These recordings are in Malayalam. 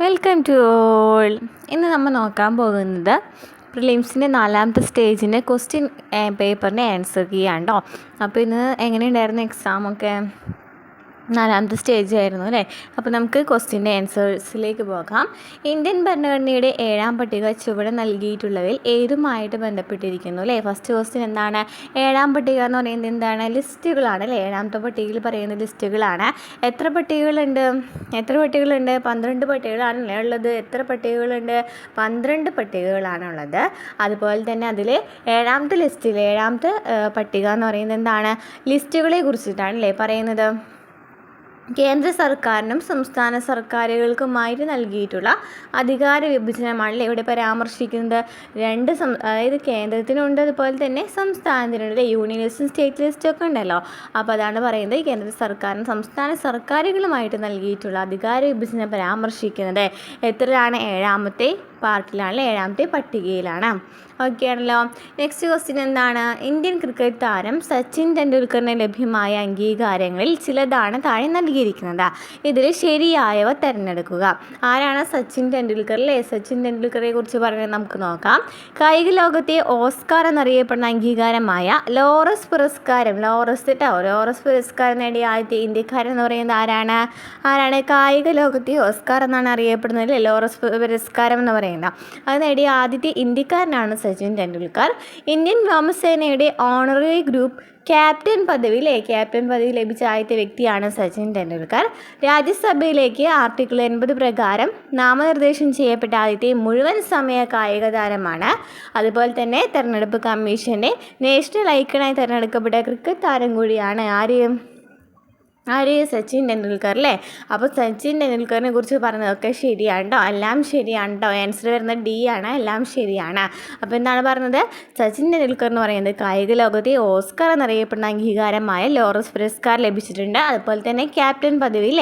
Welcome to all. ഇന്ന് നമ്മൾ നോക്കാൻ പോകുന്നത് പ്രിലിംസിൻ്റെ 4ാമത്തെ സ്റ്റേജിൻ്റെ ക്വസ്റ്റ്യൻ പേപ്പറിൻ്റെ ആൻസർ കീ ആണ് കേട്ടോ. അപ്പോൾ ഇന്ന് എങ്ങനെയുണ്ടായിരുന്നു എക്സാമൊക്കെ? 4ാമത്തെ സ്റ്റേജ് ആയിരുന്നു അല്ലേ. അപ്പോൾ നമുക്ക് ക്വസ്റ്റ്യൻ്റെ ആൻസേഴ്സിലേക്ക് പോകാം. ഇന്ത്യൻ ഭരണഘടനയുടെ 7ാം പട്ടിക ചുവടെ നൽകിയിട്ടുള്ളവയിൽ ഏതുമായിട്ട് ബന്ധപ്പെട്ടിരിക്കുന്നു അല്ലേ. ഫസ്റ്റ് ക്വസ്റ്റ്യൻ എന്താണ്? 7ാം പട്ടിക എന്ന് പറയുന്നത് എന്താണ്? ലിസ്റ്റുകളാണ് അല്ലേ. 7ാമത്തെ പട്ടികയിൽ പറയുന്ന ലിസ്റ്റുകളാണ്. എത്ര പട്ടികകളുണ്ട്? 12 പട്ടികകളാണല്ലേ ഉള്ളത്. എത്ര പട്ടികകളുണ്ട്? 12 പട്ടികകളാണുള്ളത്. അതുപോലെ തന്നെ അതിൽ 7ാമത്തെ ലിസ്റ്റിൽ 7ാമത്തെ പട്ടിക എന്ന് പറയുന്നത് എന്താണ്? ലിസ്റ്റുകളെ കുറിച്ചിട്ടാണ് അല്ലേ പറയുന്നത്. കേന്ദ്ര സർക്കാരിനും സംസ്ഥാന സർക്കാരുകൾക്കുമായിട്ട് നൽകിയിട്ടുള്ള അധികാര വിഭജനമാണല്ലേ ഇവിടെ പരാമർശിക്കുന്നത്. അതായത് കേന്ദ്രത്തിനുണ്ട്, അതുപോലെ തന്നെ സംസ്ഥാനത്തിനുണ്ട്. യൂണിയൻ ലിസ്റ്റും സ്റ്റേറ്റ് ലിസ്റ്റും ഒക്കെ ഉണ്ടല്ലോ. അപ്പോൾ അതാണ് പറയുന്നത് കേന്ദ്ര സർക്കാരിനും സംസ്ഥാന സർക്കാരുകളുമായിട്ട് നൽകിയിട്ടുള്ള അധികാര വിഭജനം പരാമർശിക്കുന്നത് എത്രയാണ്? 7ാമത്തെ പാർട്ടിലാണ്, 7ാമത്തെ പട്ടികയിലാണ്. ഓക്കെ ആണല്ലോ. നെക്സ്റ്റ് ക്വസ്റ്റ്യൻ എന്താണ്? ഇന്ത്യൻ ക്രിക്കറ്റ് താരം സച്ചിൻ ടെണ്ടുൽക്കറിന് ലഭ്യമായ അംഗീകാരങ്ങളിൽ ചിലതാണ് താഴെ നൽകിയിരിക്കുന്നത്. ഇതിൽ ശരിയായവ തിരഞ്ഞെടുക്കുക. ആരാണ് സച്ചിൻ ടെണ്ടുൽക്കർ അല്ലേ? സച്ചിൻ ടെണ്ടുൽക്കറെ കുറിച്ച് പറഞ്ഞാൽ നമുക്ക് നോക്കാം. കായിക ലോകത്തെ ഓസ്കാർ എന്നറിയപ്പെടുന്ന അംഗീകാരമായ ലോറസ് പുരസ്കാരം നേടിയ ആദ്യത്തെ ഇന്ത്യക്കാരൻ എന്ന് പറയുന്നത് ആരാണ്? കായിക ലോകത്തെ ഓസ്കാർ എന്നാണ് അറിയപ്പെടുന്നത്. ലോറസ് പുരസ്കാരം എന്ന് പറയുന്നത് അത് നേടിയ ആദ്യത്തെ ഇന്ത്യക്കാരനാണ് സച്ചിൻ ടെണ്ടുൽക്കർ. ഇന്ത്യൻ വ്യോമസേനയുടെ ഓണററി ഗ്രൂപ്പ് ക്യാപ്റ്റൻ പദവി ലഭിച്ച ആദ്യത്തെ വ്യക്തിയാണ് സച്ചിൻ ടെണ്ടുൽക്കർ. രാജ്യസഭയിലേക്ക് ആർട്ടിക്കിൾ 80 പ്രകാരം നാമനിർദ്ദേശം ചെയ്യപ്പെട്ട ആദ്യത്തെ മുഴുവൻ സമയ കായിക താരമാണ്. അതുപോലെ തന്നെ തെരഞ്ഞെടുപ്പ് കമ്മീഷൻ്റെ നാഷണൽ ഐക്കണായി തിരഞ്ഞെടുക്കപ്പെട്ട ക്രിക്കറ്റ് താരം കൂടിയാണ് ആര്? സച്ചിൻ ടെണ്ടുൽക്കർ അല്ലേ. അപ്പോൾ സച്ചിൻ ടെണ്ടുൽക്കറിനെ കുറിച്ച് പറഞ്ഞതൊക്കെ ശരിയാണ് കേട്ടോ. എല്ലാം ശരിയാണ് കേട്ടോ. ആൻസർ വരുന്നത് ഡി ആണ്. എല്ലാം ശരിയാണ്. അപ്പോൾ എന്താണ് പറഞ്ഞത്? സച്ചിൻ ടെണ്ടുൽക്കർ എന്ന് പറയുന്നത് കായിക ലോകത്തെ ഓസ്കാർ എന്നറിയപ്പെടുന്ന അംഗീകാരമായ ലോറസ് പുരസ്കാരം ലഭിച്ചിട്ടുണ്ട്. അതുപോലെ തന്നെ ക്യാപ്റ്റൻ പദവി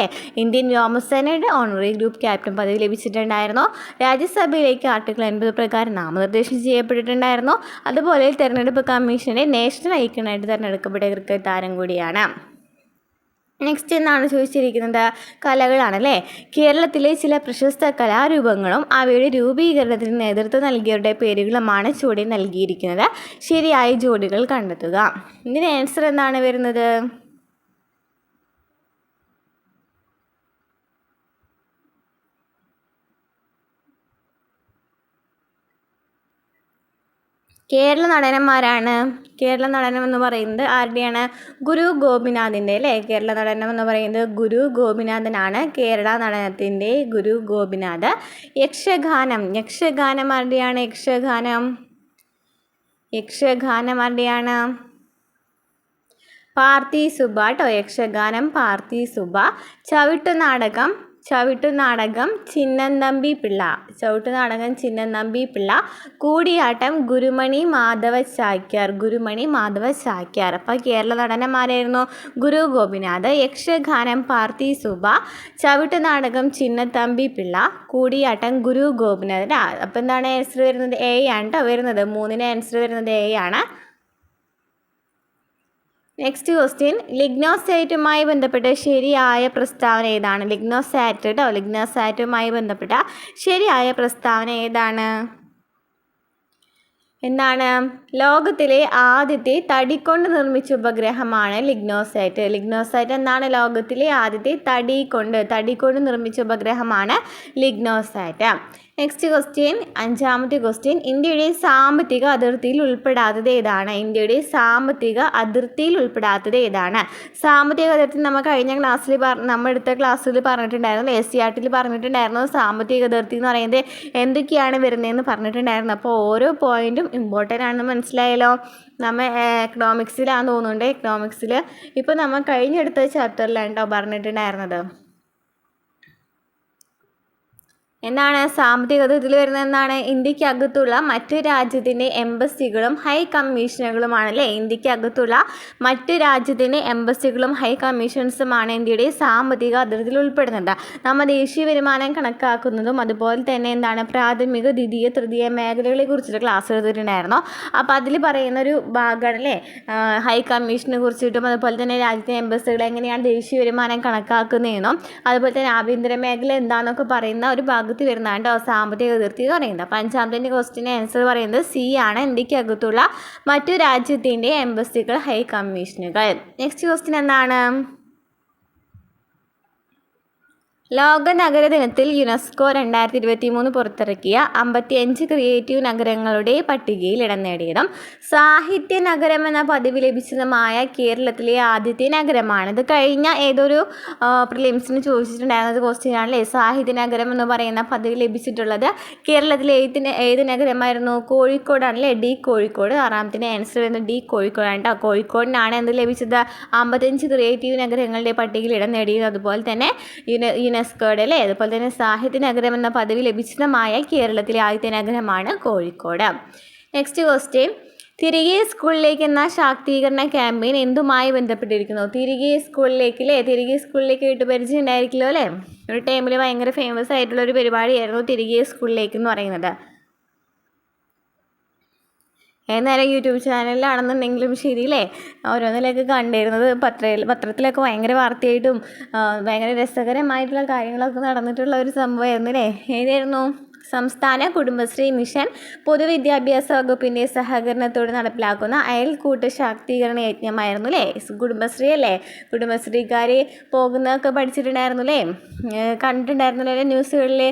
ഇന്ത്യൻ വ്യോമസേനയുടെ ഓണററി ഗ്രൂപ്പ് ക്യാപ്റ്റൻ പദവി ലഭിച്ചിട്ടുണ്ടായിരുന്നു. രാജ്യസഭയിലേക്ക് ആർട്ടിക്കിൾ 80 പ്രകാരം നാമനിർദ്ദേശം ചെയ്യപ്പെട്ടിട്ടുണ്ടായിരുന്നു. അതുപോലെ തെരഞ്ഞെടുപ്പ് കമ്മീഷന്റെ നാഷണൽ ഐക്കണായിട്ട് തിരഞ്ഞെടുക്കപ്പെട്ട ക്രിക്കറ്റ് താരം കൂടിയാണ്. നെക്സ്റ്റ് എന്നാണ് ചോദിച്ചിരിക്കുന്നത്? കലകളാണല്ലേ. കേരളത്തിലെ ചില പ്രശസ്ത കലാരൂപങ്ങളും അവയുടെ രൂപീകരണത്തിന് നേതൃത്വം നൽകിയവരുടെ പേരുകളുമാണ് ചുവടെ നൽകിയിരിക്കുന്നത്. ശരിയായ ജോഡികൾ കണ്ടെത്തുക. ഇതിന് ആൻസർ എന്താണ് വരുന്നത്? കേരള നടനന്മാരാണ്. കേരള നടനം എന്ന് പറയുന്നത് ആരുടെയാണ്? ഗുരു ഗോപിനാഥിൻ്റെ അല്ലേ. കേരള നടനം എന്ന് പറയുന്നത് ഗുരു ഗോപിനാഥനാണ്. കേരള നടനത്തിൻ്റെ ഗുരു ഗോപിനാഥ്. യക്ഷഗാനം ആരുടെയാണ്? യക്ഷഗാനം ആരുടെയാണ്? പാർത്ഥി സുബ്ബ കേട്ടോ. യക്ഷഗാനം പാർത്ഥി സുബ്ബ. ചവിട്ടുനാടകം ചിന്നത്തമ്പി പിള്ള. കൂടിയാട്ടം ഗുരുമണി മാധവ ചാക്യാർ. അപ്പോൾ കേരള നടന്മാരായിരുന്നു ഗുരു ഗോപിനാഥ്, യക്ഷഗാനം പാർത്ഥി സുബ്ബ, ചവിട്ടുനാടകം ചിന്നത്തമ്പി പിള്ള, കൂടിയാട്ടം ഗുരു ഗോപിനാഥ്. അപ്പോൾ എന്താണ് ആൻസർ വരുന്നത്? എ ആണ് കേട്ടോ വരുന്നത്. 3ന് ആൻസർ വരുന്നത് എ ആണ്. നെക്സ്റ്റ് ക്വസ്റ്റ്യൻ, ലിഗ്നോസൈറ്റുമായി ബന്ധപ്പെട്ട ശരിയായ പ്രസ്താവന ഏതാണ്? ലിഗ്നോസൈറ്റുമായി ബന്ധപ്പെട്ട ശരിയായ പ്രസ്താവന ഏതാണ്? എന്താണ്? ലോകത്തിലെ ആദ്യത്തെ തടികൊണ്ട് നിർമ്മിച്ച ഉപഗ്രഹമാണ് ലിഗ്നോസൈറ്റ് എന്താണ്? ലോകത്തിലെ ആദ്യത്തെ തടികൊണ്ട് നിർമ്മിച്ച ഉപഗ്രഹമാണ് ലിഗ്നോസൈറ്റ്. നെക്സ്റ്റ് ക്വസ്റ്റ്യൻ, 5ാമത്തെ ക്വസ്റ്റ്യൻ, ഇന്ത്യയുടെ സാമ്പത്തിക അതിർത്തിയിൽ ഉൾപ്പെടാത്തത് ഏതാണ്? സാമ്പത്തിക അതിർത്തി നമ്മൾ കഴിഞ്ഞ ക്ലാസ്സിൽ എടുത്ത ക്ലാസ്സിൽ പറഞ്ഞിട്ടുണ്ടായിരുന്നു. ACERT പറഞ്ഞിട്ടുണ്ടായിരുന്നു സാമ്പത്തിക അതിർത്തി എന്ന് പറയുന്നത് എന്തൊക്കെയാണ് വരുന്നതെന്ന് പറഞ്ഞിട്ടുണ്ടായിരുന്നു. അപ്പോൾ ഓരോ പോയിന്റും ഇമ്പോർട്ടൻ്റ് ആണെന്ന് മനസ്സിലായല്ലോ. നമ്മൾ എക്കണോമിക്സിലാണെന്ന് തോന്നുന്നുണ്ട്. എക്കണോമിക്സിൽ ഇപ്പോൾ നമ്മൾ കഴിഞ്ഞെടുത്ത ചാപ്റ്ററിലാണ് കേട്ടോ പറഞ്ഞിട്ടുണ്ടായിരുന്നത്. എന്താണ് സാമ്പത്തിക അതിർത്തിയിൽ വരുന്നത് എന്താണ്? ഇന്ത്യക്കകത്തുള്ള മറ്റു രാജ്യത്തിൻ്റെ എംബസികളും ഹൈ കമ്മീഷനുകളുമാണ് അല്ലേ. ഇന്ത്യക്കകത്തുള്ള മറ്റു രാജ്യത്തിൻ്റെ എംബസികളും ഹൈ കമ്മീഷൻസുമാണ് ഇന്ത്യയുടെ സാമ്പത്തിക അതിർത്തിയിൽ ഉൾപ്പെടുന്നത്. നമ്മൾ ദേശീയ വരുമാനം കണക്കാക്കുന്നതും അതുപോലെ തന്നെ എന്താണ് പ്രാഥമിക, ദ്വിതീയ, തൃതീയ മേഖലകളെ കുറിച്ചിട്ട് ക്ലാസ് എടുത്തിട്ടുണ്ടായിരുന്നു. അപ്പോൾ അതിൽ പറയുന്ന ഒരു ഭാഗമാണ് അല്ലേ ഹൈ കമ്മീഷനെ കുറിച്ചിട്ടും അതുപോലെ തന്നെ രാജ്യത്തെ എംബസികൾ എങ്ങനെയാണ് ദേശീയ വരുമാനം കണക്കാക്കുന്നതെന്നും അതുപോലെ തന്നെ ആഭ്യന്തര മേഖല എന്താണെന്നൊക്കെ പറയുന്ന ഒരു ഭാഗത്ത് വരുന്നതാണ് സാമ്പത്തിക അതിർത്തി എന്ന് പറയുന്നത്. അപ്പോൾ അഞ്ചാമത്തെ ക്വസ്റ്റിൻ്റെ ആൻസർ പറയുന്നത് സി ആണ്, ഇന്ത്യക്കകത്തുള്ള മറ്റു രാജ്യത്തിൻ്റെ എംബസികൾ ഹൈ കമ്മീഷനുകൾ. നെക്സ്റ്റ് ക്വസ്റ്റ്യൻ എന്താണ്? ലോക നഗര ദിനത്തിൽ യുനെസ്കോ 2023 പുറത്തിറക്കിയ 55 ക്രിയേറ്റീവ് നഗരങ്ങളുടെ പട്ടികയിൽ ഇടം നേടിയതും സാഹിത്യ നഗരം എന്ന പദവി ലഭിച്ചതുമായ കേരളത്തിലെ ആദ്യത്തെ നഗരമാണ്. ഇത് കഴിഞ്ഞ ഏതൊരു പ്രിലിംസിന് ചോദിച്ചിട്ടുണ്ടായിരുന്നത് ക്വസ്റ്റ്യൻ ആണല്ലേ. സാഹിത്യ നഗരം എന്ന് പറയുന്ന പദവി ലഭിച്ചിട്ടുള്ളത് കേരളത്തിലെ ഏത് നഗരമായിരുന്നു? കോഴിക്കോടാണല്ലേ. ഡി കോഴിക്കോട്. ആറാമത്തിൻ്റെ ആൻസർ വരുന്നത് ഡി കോഴിക്കോടാണ് കേട്ടോ. കോഴിക്കോടിനാണ് എന്ത് ലഭിച്ചത്? 55 ക്രിയേറ്റീവ് നഗരങ്ങളുടെ പട്ടികയിൽ ഇടം നേടിയത്. അതുപോലെ തന്നെ യുനെസ്കോയുടെ അല്ലേ. അതുപോലെ തന്നെ സാഹിത്യ നഗരം എന്ന പദവി ലഭിച്ചതുമായ കേരളത്തിലെ ആദ്യത്തെ നഗരമാണ് കോഴിക്കോട്. നെക്സ്റ്റ് ക്വസ്റ്റ്യൻ, തിരികെ സ്കൂളിലേക്ക് എന്ന ശാക്തീകരണ ക്യാമ്പയിൻ എന്തുമായി ബന്ധപ്പെട്ടിരിക്കുന്നു? തിരികെ സ്കൂളിലേക്ക് അല്ലേ. തിരികെ സ്കൂളിലേക്ക് കേട്ട് പരിചയം ഉണ്ടായിരിക്കുമല്ലോ അല്ലേ. ഒരു ടൈമിൽ ഭയങ്കര ഫേമസ് ആയിട്ടുള്ളൊരു പരിപാടിയായിരുന്നു തിരികെ സ്കൂളിലേക്ക് എന്ന് പറയുന്നത്. ഏതായാലും യൂട്യൂബ് ചാനലിലാണെന്നുണ്ടെങ്കിലും ശരിയില്ലേ ഓരോന്നിലൊക്കെ കണ്ടിരുന്നത് പത്രത്തിലൊക്കെ ഭയങ്കര വാർത്തയായിട്ടും ഭയങ്കര രസകരമായിട്ടുള്ള കാര്യങ്ങളൊക്കെ നടന്നിട്ടുള്ള ഒരു സംഭവമായിരുന്നു അല്ലേ. ഏതായിരുന്നു? സംസ്ഥാന കുടുംബശ്രീ മിഷൻ പൊതുവിദ്യാഭ്യാസ വകുപ്പിൻ്റെ സഹകരണത്തോടെ നടപ്പിലാക്കുന്ന അയൽക്കൂട്ട ശാക്തീകരണ യജ്ഞമായിരുന്നു അല്ലേ. കുടുംബശ്രീ അല്ലേ. കുടുംബശ്രീക്കാർ പോകുന്നതൊക്കെ പഠിച്ചിട്ടുണ്ടായിരുന്നു അല്ലേ, കണ്ടിട്ടുണ്ടായിരുന്നല്ലോ ന്യൂസുകളിൽ.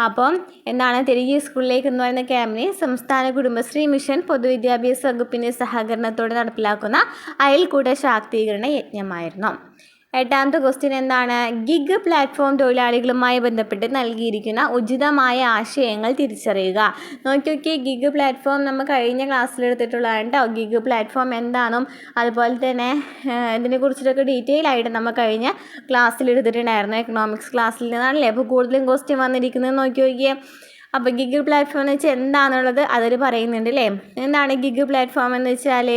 അപ്പം എന്താണ് തിരികെ സ്കൂളിലേക്ക് എന്ന് പറയുന്ന ക്യാമ്പിന് സംസ്ഥാന കുടുംബശ്രീ മിഷൻ പൊതുവിദ്യാഭ്യാസ വകുപ്പിൻ്റെ സഹകരണത്തോടെ നടപ്പിലാക്കുന്ന അയൽക്കൂട്ട ശാക്തീകരണ യജ്ഞമായിരുന്നു. എട്ടാമത്തെ ക്വസ്റ്റ്യൻ എന്താണ്? ഗിഗ് പ്ലാറ്റ്ഫോം തൊഴിലാളികളുമായി ബന്ധപ്പെട്ട് നൽകിയിരിക്കുന്ന ഉചിതമായ ആശയങ്ങൾ തിരിച്ചറിയുക. നോക്കിയൊക്കെ ഗിഗ് പ്ലാറ്റ്ഫോം നമ്മൾ കഴിഞ്ഞ ക്ലാസ്സിലെടുത്തിട്ടുള്ളതാണ് കേട്ടോ. ഗിഗ് പ്ലാറ്റ്ഫോം എന്താണെന്നും അതുപോലെ തന്നെ ഇതിനെക്കുറിച്ചിട്ടൊക്കെ ഡീറ്റെയിൽ ആയിട്ട് നമ്മൾ കഴിഞ്ഞ ക്ലാസ്സിലെടുത്തിട്ടുണ്ടായിരുന്നു. എക്കണോമിക്സ് ക്ലാസ്സിൽ നിന്നാണല്ലേ. അപ്പോൾ കൂടുതലും ക്വസ്റ്റ്യൻ വന്നിരിക്കുന്നത് നോക്കി നോക്കിയേ. അപ്പോൾ ഗിഗ് പ്ലാറ്റ്ഫോം എന്ന് വെച്ചാൽ എന്താണെന്നുള്ളത് അതിൽ പറയുന്നുണ്ട് അല്ലേ. എന്താണ് ഗിഗ് പ്ലാറ്റ്ഫോം എന്ന് വെച്ചാൽ?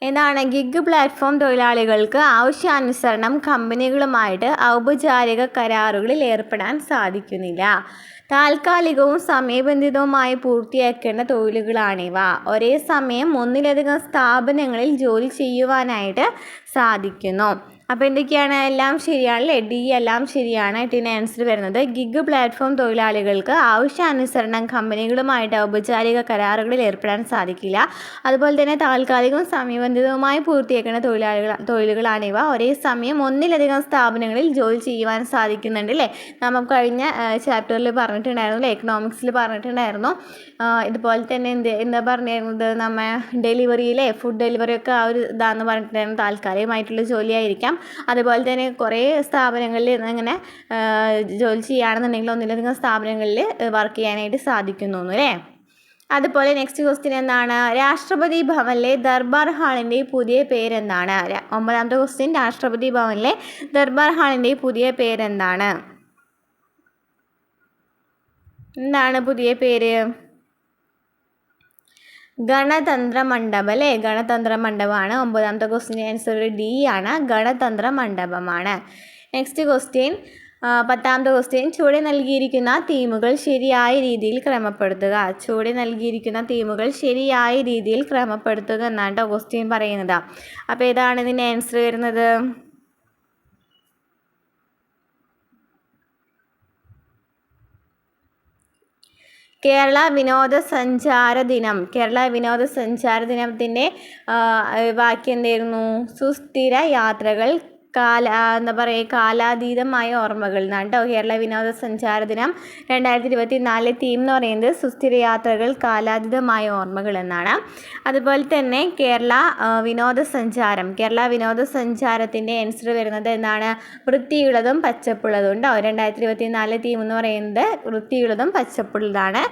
എന്താണ്? ഗിഗ് പ്ലാറ്റ്ഫോം തൊഴിലാളികൾക്ക് ആവശ്യാനുസരണം കമ്പനികളുമായിട്ട് ഔപചാരിക കരാറുകളിൽ ഏർപ്പെടാൻ സാധിക്കുന്നില്ല. താൽക്കാലികവും സമയബന്ധിതവുമായി പൂർത്തിയാക്കേണ്ട തൊഴിലുകളാണിവ. ഒരേ സമയം ഒന്നിലധികം സ്ഥാപനങ്ങളിൽ ജോലി ചെയ്യുവാനായിട്ട് സാധിക്കുന്നു. അപ്പോൾ എന്തൊക്കെയാണ്? എല്ലാം ശരിയാണല്ലേ. ഡി എല്ലാം ശരിയാണ്. ഇതിന് ആൻസർ വരുന്നത് ഗിഗ് പ്ലാറ്റ്ഫോം തൊഴിലാളികൾക്ക് ആവശ്യാനുസരണം കമ്പനികളുമായിട്ട് ഔപചാരിക കരാറുകളിൽ ഏർപ്പെടാൻ സാധിക്കില്ല. അതുപോലെ തന്നെ താൽക്കാലികവും സമയബന്ധിതവുമായി പൂർത്തിയാക്കുന്ന തൊഴിലുകളാണിവ. ഒരേ സമയം ഒന്നിലധികം സ്ഥാപനങ്ങളിൽ ജോലി ചെയ്യുവാൻ സാധിക്കുന്നുണ്ട് അല്ലേ. നമുക്ക് കഴിഞ്ഞ ചാപ്റ്ററിൽ പറഞ്ഞിട്ടുണ്ടായിരുന്നു അല്ലേ, എക്കണോമിക്സിൽ പറഞ്ഞിട്ടുണ്ടായിരുന്നു. ഇതുപോലെ തന്നെ എന്താ പറഞ്ഞിരുന്നത്, നമ്മൾ ഡെലിവറിയിലെ ഫുഡ് ഡെലിവറി ഒക്കെ ആ ഒരു ഇതാണെന്ന് പറഞ്ഞിട്ടുണ്ടായിരുന്നു. താൽക്കാലികമായിട്ടുള്ള ജോലിയായിരിക്കാം. അതുപോലെ തന്നെ കുറേ സ്ഥാപനങ്ങളിൽ ഇങ്ങനെ ജോലി ചെയ്യുകയാണെന്നുണ്ടെങ്കിൽ ഒന്നിലധികം സ്ഥാപനങ്ങളിൽ വർക്ക് ചെയ്യാനായിട്ട് സാധിക്കുന്നു അല്ലേ. അതുപോലെ നെക്സ്റ്റ് ക്വസ്റ്റ്യൻ എന്താണ്? രാഷ്ട്രപതി ഭവനിലെ ദർബാർ ഹാളിൻ്റെ പുതിയ പേരെന്താണ്? 9ാമത്തെ ക്വസ്റ്റ്യൻ, രാഷ്ട്രപതി ഭവനിലെ ദർബാർ ഹാളിൻ്റെ പുതിയ പേരെന്താണ്? എന്താണ് പുതിയ പേര്? ഗണതന്ത്ര മണ്ഡപം അല്ലേ. ഗണതന്ത്ര മണ്ഡപമാണ്. 9ാമത്തെ ക്വസ്റ്റ്യൻ ആൻസർ ഡി ആണ്, ഗണതന്ത്ര മണ്ഡപമാണ്. നെക്സ്റ്റ് ക്വസ്റ്റ്യൻ, 10ാമത്തെ ക്വസ്റ്റ്യൻ, ചുവടെ നൽകിയിരിക്കുന്ന തീമുകൾ ശരിയായ രീതിയിൽ ക്രമപ്പെടുത്തുക. ചുവടെ നൽകിയിരിക്കുന്ന തീമുകൾ ശരിയായ രീതിയിൽ ക്രമപ്പെടുത്തുക എന്നാണ് കേട്ടോ ക്വസ്റ്റ്യൻ പറയുന്നത്. അപ്പോൾ ഏതാണ് ഇതിൻ്റെ ആൻസർ വരുന്നത്? കേരള വിനോദസഞ്ചാര ദിനം. കേരള വിനോദസഞ്ചാര ദിനത്തിൻ്റെ വാക്യം എന്തായിരുന്നു? സുസ്ഥിര യാത്രകൾ എന്താ പറയുക, കാലാതീതമായ ഓർമ്മകൾ എന്നാണ് കേട്ടോ. കേരള വിനോദസഞ്ചാര ദിനം 2024 തീം എന്ന് പറയുന്നത് സുസ്ഥിര യാത്രകൾ കാലാതീതമായ ഓർമ്മകൾ എന്നാണ്. അതുപോലെ തന്നെ കേരള വിനോദസഞ്ചാരത്തിൻ്റെ ആൻസർ വരുന്നത് എന്താണ്? വൃത്തിയുള്ളതും പച്ചപ്പുള്ളതും ഉണ്ടോ. 2024 തീം എന്ന് പറയുന്നത് വൃത്തിയുള്ളതും പച്ചപ്പുള്ളതാണ്.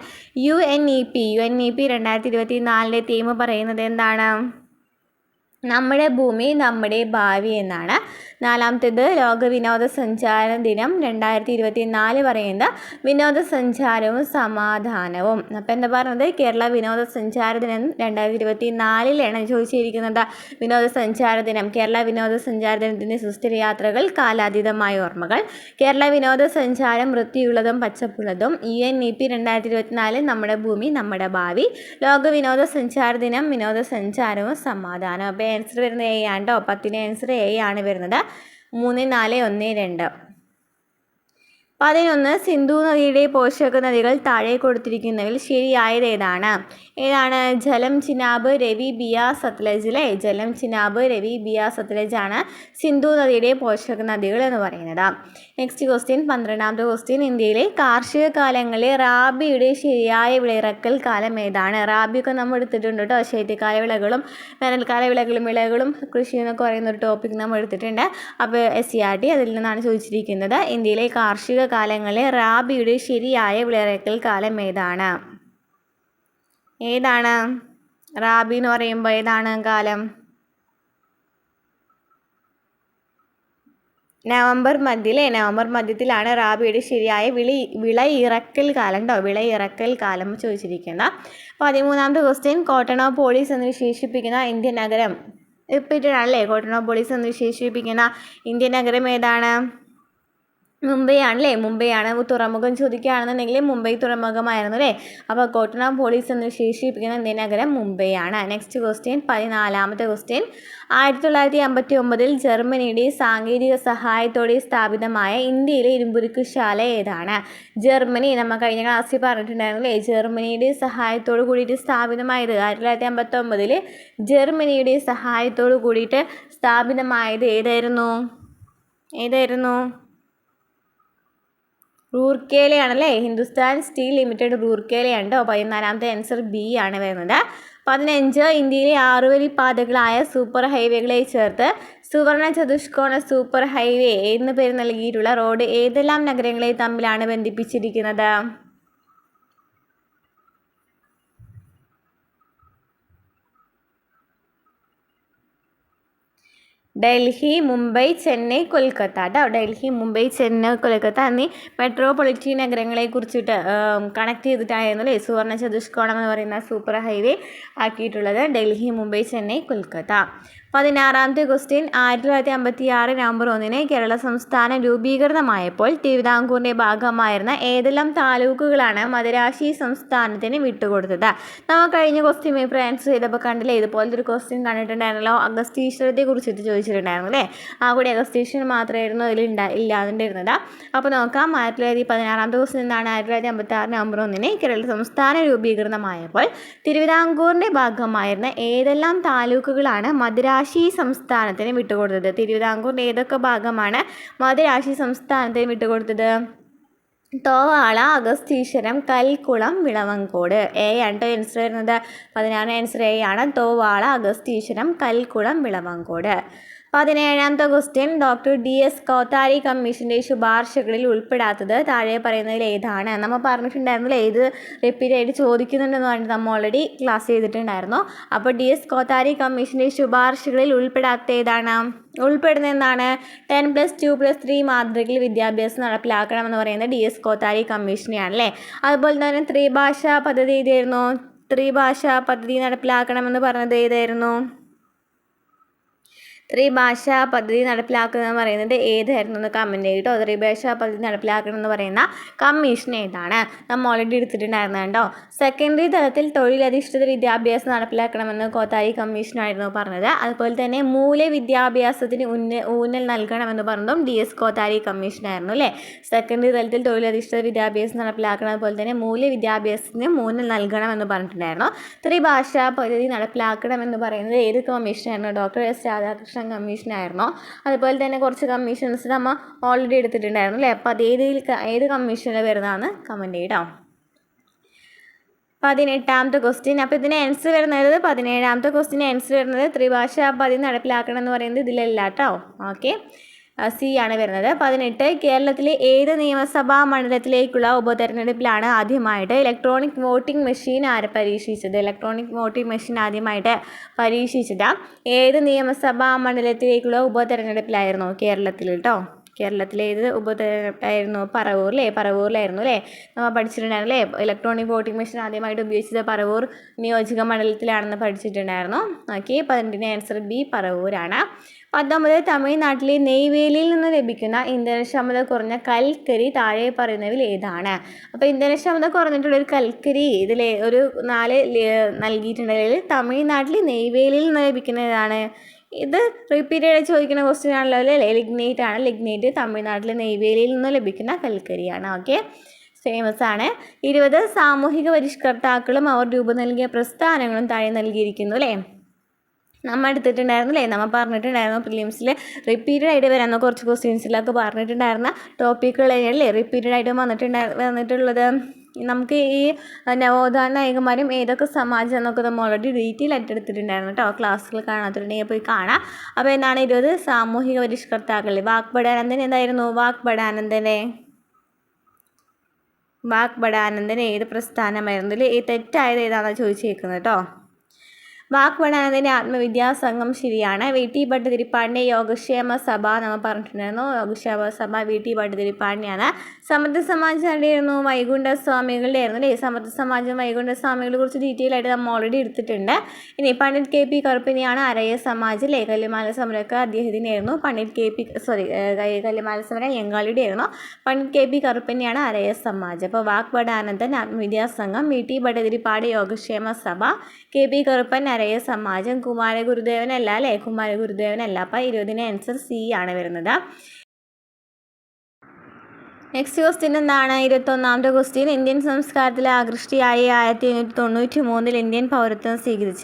UNEP 2024 തീം പറയുന്നത് എന്താണ്? നമ്മുടെ ഭൂമി നമ്മുടെ ഭാവി എന്നാണ്. നാലാമത്തേത് ലോക വിനോദസഞ്ചാര ദിനം 2024 പറയുന്നത് വിനോദസഞ്ചാരവും സമാധാനവും. അപ്പോൾ എന്താ പറഞ്ഞത്, കേരള വിനോദസഞ്ചാര ദിനം 2024 ചോദിച്ചിരിക്കുന്നത്. വിനോദസഞ്ചാര ദിനം, കേരള വിനോദസഞ്ചാര ദിനത്തിൻ്റെ സുസ്ഥിര യാത്രകൾ, കാലാതീതമായ ഓർമ്മകൾ, കേരള വിനോദസഞ്ചാരം വൃത്തിയുള്ളതും പച്ചപ്പുള്ളതും, UNEP 2024 നമ്മുടെ ഭൂമി നമ്മുടെ ഭാവി, ലോക വിനോദസഞ്ചാര ദിനം, വിനോദസഞ്ചാരവും സമാധാനം. അപ്പോൾ ആൻസർ വരുന്നത് എ ആണ് കേട്ടോ. 10ന് ആൻസർ എ ആണ് വരുന്നത്. 3, 4, 1, 2. 11 സിന്ധു നദിയുടെ പോഷക നദികൾ താഴെ കൊടുത്തിരിക്കുന്നതിൽ ശരിയായത് ഏതാണ്? ജലം, ചിനാബ്, രവി, ബിയാസ്, സത്ലജ്. ജലം, ചിനാബ്, രവി, ബിയാസ്, സത്ലജ് ആണ് സിന്ധു നദിയുടെ പോഷക നദികൾ എന്ന് പറയുന്നത്. നെക്സ്റ്റ് ക്വസ്റ്റ്യൻ, 12ാമത്തെ ക്വസ്റ്റ്യൻ. ഇന്ത്യയിലെ കാർഷിക കാലങ്ങളിലെ റാബിയുടെ ശരിയായ വിളയിറക്കൽ കാലം ഏതാണ്? റാബിയൊക്കെ നമ്മൾ എടുത്തിട്ടുണ്ട് കേട്ടോ. ശൈത്യകാല വിളകളും വേനൽക്കാല വിളകളും കൃഷി എന്നൊക്കെ പറയുന്ന ഒരു ടോപ്പിക് നമ്മൾ എടുത്തിട്ടുണ്ട്. അപ്പോൾ SCERT അതിൽ നിന്നാണ് ചോദിച്ചിരിക്കുന്നത്. ഇന്ത്യയിലെ കാർഷിക കാലങ്ങളിലെ റാബിയുടെ ശരിയായ വിളയിറക്കൽ കാലം ഏതാണ്? റാബി എന്ന് പറയുമ്പോൾ ഏതാണ് കാലം? നവംബർ മധ്യത്തിലാണ് റാബിയുടെ ശരിയായ വിളയിറക്കൽ കാലം കേട്ടോ. വിളയിറക്കൽ കാലം ചോദിച്ചിരിക്കുന്നത്. 13ാമത്തെ ക്വസ്റ്റ്യൻ. കോട്ടണോപോളിസ് എന്ന് വിശേഷിപ്പിക്കുന്ന ഇന്ത്യൻ നഗരം, റിപ്പീറ്റഡാണല്ലേ. കോട്ടണോപോളിസ് എന്ന് വിശേഷിപ്പിക്കുന്ന ഇന്ത്യൻ നഗരം ഏതാണ്? മുംബൈ ആണ്. തുറമുഖം ചോദിക്കുകയാണെന്നുണ്ടെങ്കിൽ മുംബൈ തുറമുഖമായിരുന്നു അല്ലേ. അപ്പോൾ കോട്ടണോപോളിസ് എന്ന് വിശേഷിപ്പിക്കുന്ന ഇന്ത്യൻ നഗരം മുംബൈ ആണ്. Next question, 14ാമത്തെ question. 1959 ജർമ്മനിയുടെ സാങ്കേതിക സഹായത്തോടെ സ്ഥാപിതമായ ഇന്ത്യയിലെ ഇരുമ്പുരുക്കുശാല ഏതാണ്? ജർമ്മനി, നമ്മൾ കഴിഞ്ഞ ക്ലാസ്സിൽ പറഞ്ഞിട്ടുണ്ടായിരുന്നു അല്ലേ. ജർമ്മനിയുടെ സഹായത്തോട് കൂടിയിട്ട് സ്ഥാപിതമായത് 1959 ജർമ്മനിയുടെ സഹായത്തോട് കൂടിയിട്ട് സ്ഥാപിതമായത് ഏതായിരുന്നു? റൂർക്കേലയാണല്ലേ. ഹിന്ദുസ്ഥാൻ സ്റ്റീൽ ലിമിറ്റഡ് റൂർക്കേലയാണ് കേട്ടോ. 14ാമത്തെ ആൻസർ ബി ആണ് വരുന്നത്. 15 ഇന്ത്യയിലെ 6 വരി പാതകളായ സൂപ്പർ ഹൈവേകളെ ചേർത്ത് സുവർണ ചതുഷ്കോണ സൂപ്പർ ഹൈവേ എന്ന് പേര് നൽകിയിട്ടുള്ള റോഡ് ഏതെല്ലാം നഗരങ്ങളെ തമ്മിലാണ് ബന്ധിപ്പിച്ചിരിക്കുന്നത്? ഡൽഹി, മുംബൈ, ചെന്നൈ, കൊൽക്കത്ത കേട്ടോ. ഡൽഹി, മുംബൈ, ചെന്നൈ, കൊൽക്കത്ത എന്നീ മെട്രോപൊളിറ്റൻ നഗരങ്ങളെ കുറിച്ചിട്ട് കണക്ട് ചെയ്തിട്ടായിരുന്നു അല്ലേ സുവർണ ചതുഷ്കോണം എന്ന് പറയുന്ന സൂപ്പർ ഹൈവേ ആക്കിയിട്ടുള്ളത്. ഡൽഹി, മുംബൈ, ചെന്നൈ, കൊൽക്കത്ത. 16ാമത്തെ ക്വസ്റ്റ്യൻ. 1956 നവംബർ 1 കേരള സംസ്ഥാനം രൂപീകൃതമായപ്പോൾ തിരുവിതാംകൂറിൻ്റെ ഭാഗമായിരുന്ന ഏതെല്ലാം താലൂക്കുകളാണ് മദിരാശി സംസ്ഥാനത്തിന് വിട്ടുകൊടുത്തത്? നമ്മൾ കഴിഞ്ഞ ക്വസ്റ്റ്യൻ പേപ്പർ ആൻസർ ചെയ്തപ്പോൾ കണ്ടില്ലേ, ഇതുപോലത്തെ ഒരു ക്വസ്റ്റ്യൻ കണ്ടിട്ടുണ്ടായിരുന്നല്ലോ. അഗസ്തീശ്വരത്തെ കുറിച്ചിട്ട് ചോദിച്ചിട്ടുണ്ടായിരുന്നു അല്ലേ. ആ കൂടി അഗസ്തീശ്വരൻ മാത്രമായിരുന്നു അതിൽ ഇല്ലാതിരുന്നത്. അപ്പോൾ നോക്കാം. 1916ാമത്തെ ക്വസ്റ്റ്യൻ എന്താണ്? 1956 നവംബർ 1 കേരള സംസ്ഥാനം രൂപീകൃതമായപ്പോൾ തിരുവിതാംകൂറിൻ്റെ ഭാഗമായിരുന്ന ഏതെല്ലാം താലൂക്കുകളാണ് മദിരാശി സംസ്ഥാനത്തിന് വിട്ടുകൊടുത്തത്? തിരുവിതാംകൂറിൻ്റെ ഏതൊക്കെ ഭാഗമാണ് മദിരാശി സംസ്ഥാനത്തിന് വിട്ടുകൊടുത്തത്? തോവാള, അഗസ്തീശ്വരം, കൽക്കുളം, വിളവങ്കോട്. എ ആണ് ആൻസർ വരുന്നത്. 16 ആൻസർ എ ആണ്. തോവാള, അഗസ്തീശ്വരം, കൽക്കുളം, വിളവങ്കോട്. 17ാമത്തെ ക്വസ്റ്റ്യൻ. ഡോക്ടർ DS കോത്താരി കമ്മീഷൻ്റെ ശുപാർശകളിൽ ഉൾപ്പെടാത്തത് താഴെ പറയുന്നതിൽ ഏതാണ്? നമ്മൾ പറഞ്ഞിട്ടുണ്ടായിരുന്നില്ല, ഏത് റിപ്പീറ്റ് ആയിട്ട് ചോദിക്കുന്നുണ്ടെന്ന് പറഞ്ഞിട്ട് നമ്മൾ ഓൾറെഡി ക്ലാസ് ചെയ്തിട്ടുണ്ടായിരുന്നു. അപ്പോൾ DS കോത്താരി കമ്മീഷൻ്റെ ശുപാർശകളിൽ ഉൾപ്പെടാത്ത ഏതാണ്? ഉൾപ്പെടുന്ന എന്താണ്? 10+2+3 മാതൃകയിൽ വിദ്യാഭ്യാസം നടപ്പിലാക്കണമെന്ന് പറയുന്നത് DS കോത്താരി കമ്മീഷനെയാണല്ലേ. അതുപോലെ തന്നെ ത്രിഭാഷാ പദ്ധതി ഏതായിരുന്നു? ത്രിഭാഷാ പദ്ധതി നടപ്പിലാക്കണമെന്ന് പറഞ്ഞത് ഏതായിരുന്നു? ത്രിഭാഷാ പദ്ധതി നടപ്പിലാക്കുക എന്ന് പറയുന്നത് ഏതായിരുന്നു എന്ന് കമൻറ്റ് ചെയ്തിട്ടോ. ത്രിഭാഷാ പദ്ധതി നടപ്പിലാക്കണം എന്ന് പറയുന്ന കമ്മീഷൻ ഏതാണ്? നമ്മൾ ഓൾറെഡി എടുത്തിട്ടുണ്ടായിരുന്നു കേട്ടോ. സെക്കൻഡറി തലത്തിൽ തൊഴിലധിഷ്ഠിത വിദ്യാഭ്യാസം നടപ്പിലാക്കണമെന്ന് കോത്താരി കമ്മീഷനായിരുന്നു പറഞ്ഞത്. അതുപോലെ തന്നെ മൂല്യവിദ്യാഭ്യാസത്തിന് ഊന്നൽ നൽകണമെന്ന് പറഞ്ഞതും DS കോത്താരി കമ്മീഷനായിരുന്നു അല്ലേ. സെക്കൻഡറി തലത്തിൽ തൊഴിലധിഷ്ഠിത വിദ്യാഭ്യാസം നടപ്പിലാക്കണം, അതുപോലെ തന്നെ മൂല്യവിദ്യാഭ്യാസത്തിന് ഊന്നൽ നൽകണമെന്ന് പറഞ്ഞിട്ടുണ്ടായിരുന്നു. ത്രിഭാഷാ പദ്ധതി നടപ്പിലാക്കണമെന്ന് പറയുന്നത് ഏത് കമ്മീഷനായിരുന്നു? ഡോക്ടർ S രാധാകൃഷ്ണൻ കമ്മീഷനായിരുന്നു. അതുപോലെ തന്നെ കുറച്ച് കമ്മീഷൻസ് നമ്മൾ ഓൾറെഡി എടുത്തിട്ടുണ്ടായിരുന്നു അല്ലേ. അപ്പോൾ അത് ഏത് കമ്മീഷനിൽ വരുന്നതാണ് കമൻറ്റ് ചെയ്യട്ടോ. 18ാമത്തെ ക്വസ്റ്റ്യൻ. അപ്പോൾ ഇതിന് ആൻസർ വരുന്നത് 17ാമത്തെ ക്വസ്റ്റ്യൻ ആൻസർ വരുന്നത് ത്രിഭാഷാ പദ്ധതി നടപ്പിലാക്കണം എന്ന് പറയുന്നത് ഇതിലല്ല കേട്ടോ. ഓക്കെ. സി ആണ് വരുന്നത്. 18 കേരളത്തിലെ ഏത് നിയമസഭാ മണ്ഡലത്തിലേക്കുള്ള ഉപതെരഞ്ഞെടുപ്പിലാണ് ആദ്യമായിട്ട് ഇലക്ട്രോണിക് വോട്ടിംഗ് മെഷീൻ പരീക്ഷിച്ചത്? ഇലക്ട്രോണിക് വോട്ടിംഗ് മെഷീൻ ആദ്യമായിട്ട് പരീക്ഷിച്ചത് ഏത് നിയമസഭാ മണ്ഡലത്തിലേക്കുള്ള ഉപതെരഞ്ഞെടുപ്പിലായിരുന്നു? കേരളത്തിൽ കേട്ടോ. കേരളത്തിലെ ഏത് ഉപതെരഞ്ഞെടുപ്പായിരുന്നു? പറവൂരിലായിരുന്നു അല്ലേ? നമ്മൾ പഠിച്ചിട്ടുണ്ടായിരുന്നു അല്ലേ? ഇലക്ട്രോണിക് വോട്ടിംഗ് മെഷീൻ ആദ്യമായിട്ട് ഉപയോഗിച്ചത് പറവൂർ നിയോജക മണ്ഡലത്തിലാണെന്ന് പഠിച്ചിട്ടുണ്ടായിരുന്നു. ഓക്കെ, 18 ആൻസർ ബി പറവൂരാണ്. 19 തമിഴ്നാട്ടിലെ നെയ്വേലിയിൽ നിന്ന് ലഭിക്കുന്ന ഇന്ധനക്ഷമത കുറഞ്ഞ കൽക്കരി താഴെ പറയുന്നവയിൽ ഏതാണ്? അപ്പോൾ ഇന്ധനക്ഷമത കുറഞ്ഞിട്ടുള്ളൊരു കൽക്കരി ഇതിൽ ഒരു 4 നൽകിയിട്ടുണ്ടെങ്കിൽ തമിഴ്നാട്ടിൽ നെയ്വേലിയിൽ നിന്ന് ലഭിക്കുന്ന ഏതാണ്? ഇത് റിപ്പീറ്റഡ് ചോദിക്കുന്ന ക്വസ്റ്റ്യൻ ആണല്ലോ അല്ലേ? ലിഗ്നൈറ്റ് ആണ്. ലിഗ്നൈറ്റ് തമിഴ്നാട്ടിലെ നെയ്വേലിയിൽ നിന്ന് ലഭിക്കുന്ന കൽക്കരിയാണ്. ഓക്കെ, ഫേമസ് ആണ്. 20 സാമൂഹിക പരിഷ്കർത്താക്കളും അവർ രൂപം നൽകിയ പ്രസ്ഥാനങ്ങളും താഴെ നൽകിയിരിക്കുന്നു അല്ലേ? നമ്മൾ എടുത്തിട്ടുണ്ടായിരുന്നു അല്ലേ? നമ്മൾ പറഞ്ഞിട്ടുണ്ടായിരുന്നു പ്രിലിംസിൽ റിപ്പീറ്റഡ് ആയിട്ട് വരുന്ന കുറച്ച് ക്വസ്റ്റ്യൻസിലൊക്കെ പറഞ്ഞിട്ടുണ്ടായിരുന്ന ടോപ്പിക്കുകൾ അല്ലേ റിപ്പീറ്റഡ് ആയിട്ട് വന്നിട്ടുള്ളത്. നമുക്ക് ഈ നവോത്ഥാന നായകന്മാരും ഏതൊക്കെ സമാജം എന്നൊക്കെ നമ്മൾ ഓൾറെഡി ഡീറ്റെയിൽ ആയിട്ട് എടുത്തിട്ടുണ്ടായിരുന്നു കേട്ടോ. ക്ലാസ്സുകൾ കാണാത്തിട്ടുണ്ടെങ്കിൽ പോയി കാണാം. അപ്പോൾ എന്താണ് 20 സാമൂഹിക പരിഷ്കർത്താക്കൾ? വാഗ്ബടാനന്ദൻ എന്തായിരുന്നു? വാഗ്ബടാനന്ദൻ ഏത് പ്രസ്ഥാനമായിരുന്നു? ഇതിൽ തെറ്റായത് ഏതാണെന്ന് ചോദിച്ചേക്കുന്നത് കേട്ടോ. വാഗ്ബടാനന്ദൻ്റെ ആത്മവിദ്യാസംഘം ശരിയാണ്. വി.ടി. ഭട്ടതിരിപ്പാടിൻ്റെ യോഗക്ഷേമ സഭ നമ്മൾ പറഞ്ഞിട്ടുണ്ടായിരുന്നു. യോഗക്ഷേമ സഭ വി.ടി. ഭട്ടതിരിപ്പാടിനെയാണ്. സമർത്ഥ സമാജം ആരുടെയായിരുന്നു? വൈകുണ്ഠസ്വാമികളുടെ ആയിരുന്നു അല്ലേ? സമർത്ഥ സമാജം വൈകുണ്ഠസ്വാമികളെ കുറിച്ച് ഡീറ്റെയിൽ ആയിട്ട് നമ്മൾ ഓൾറെഡി എടുത്തിട്ടുണ്ട്. ഇനി പണ്ഡിറ്റ് കെ.പി. കറുപ്പിനെയാണ് അരയ സമാജം അല്ലേ? കല്ലുമാല സമരമൊക്കെ അദ്ദേഹത്തിനായിരുന്നു. കല്ലുമാല സമരം ബംഗാളിയുടെ ആയിരുന്നു. പണ്ഡിറ്റ് കെ.പി. കറുപ്പിനെയാണ് അരയ സമാജം. അപ്പോൾ വാഗ്ബടാനന്ദൻ ആത്മവിദ്യാസംഘം, വി.ടി. ഭട്ടതിരിപ്പാട് യോഗക്ഷേമ സഭ, കെ.പി. കറുപ്പൻ അരയ സമാജം. കുമാരഗുരുദേവനല്ല അല്ലേ? കുമാരഗുരുദേവനല്ല. അപ്പോൾ 20 ആൻസർ സി ആണ് വരുന്നത്. നെക്സ്റ്റ് ക്വസ്റ്റ്യൻ എന്താണ്? 21ാമത്തെ ക്വസ്റ്റ്യൻ. ഇന്ത്യൻ സംസ്കാരത്തിൽ ആകൃഷ്ടിയായി 1893 ഇന്ത്യൻ പൗരത്വം സ്വീകരിച്ച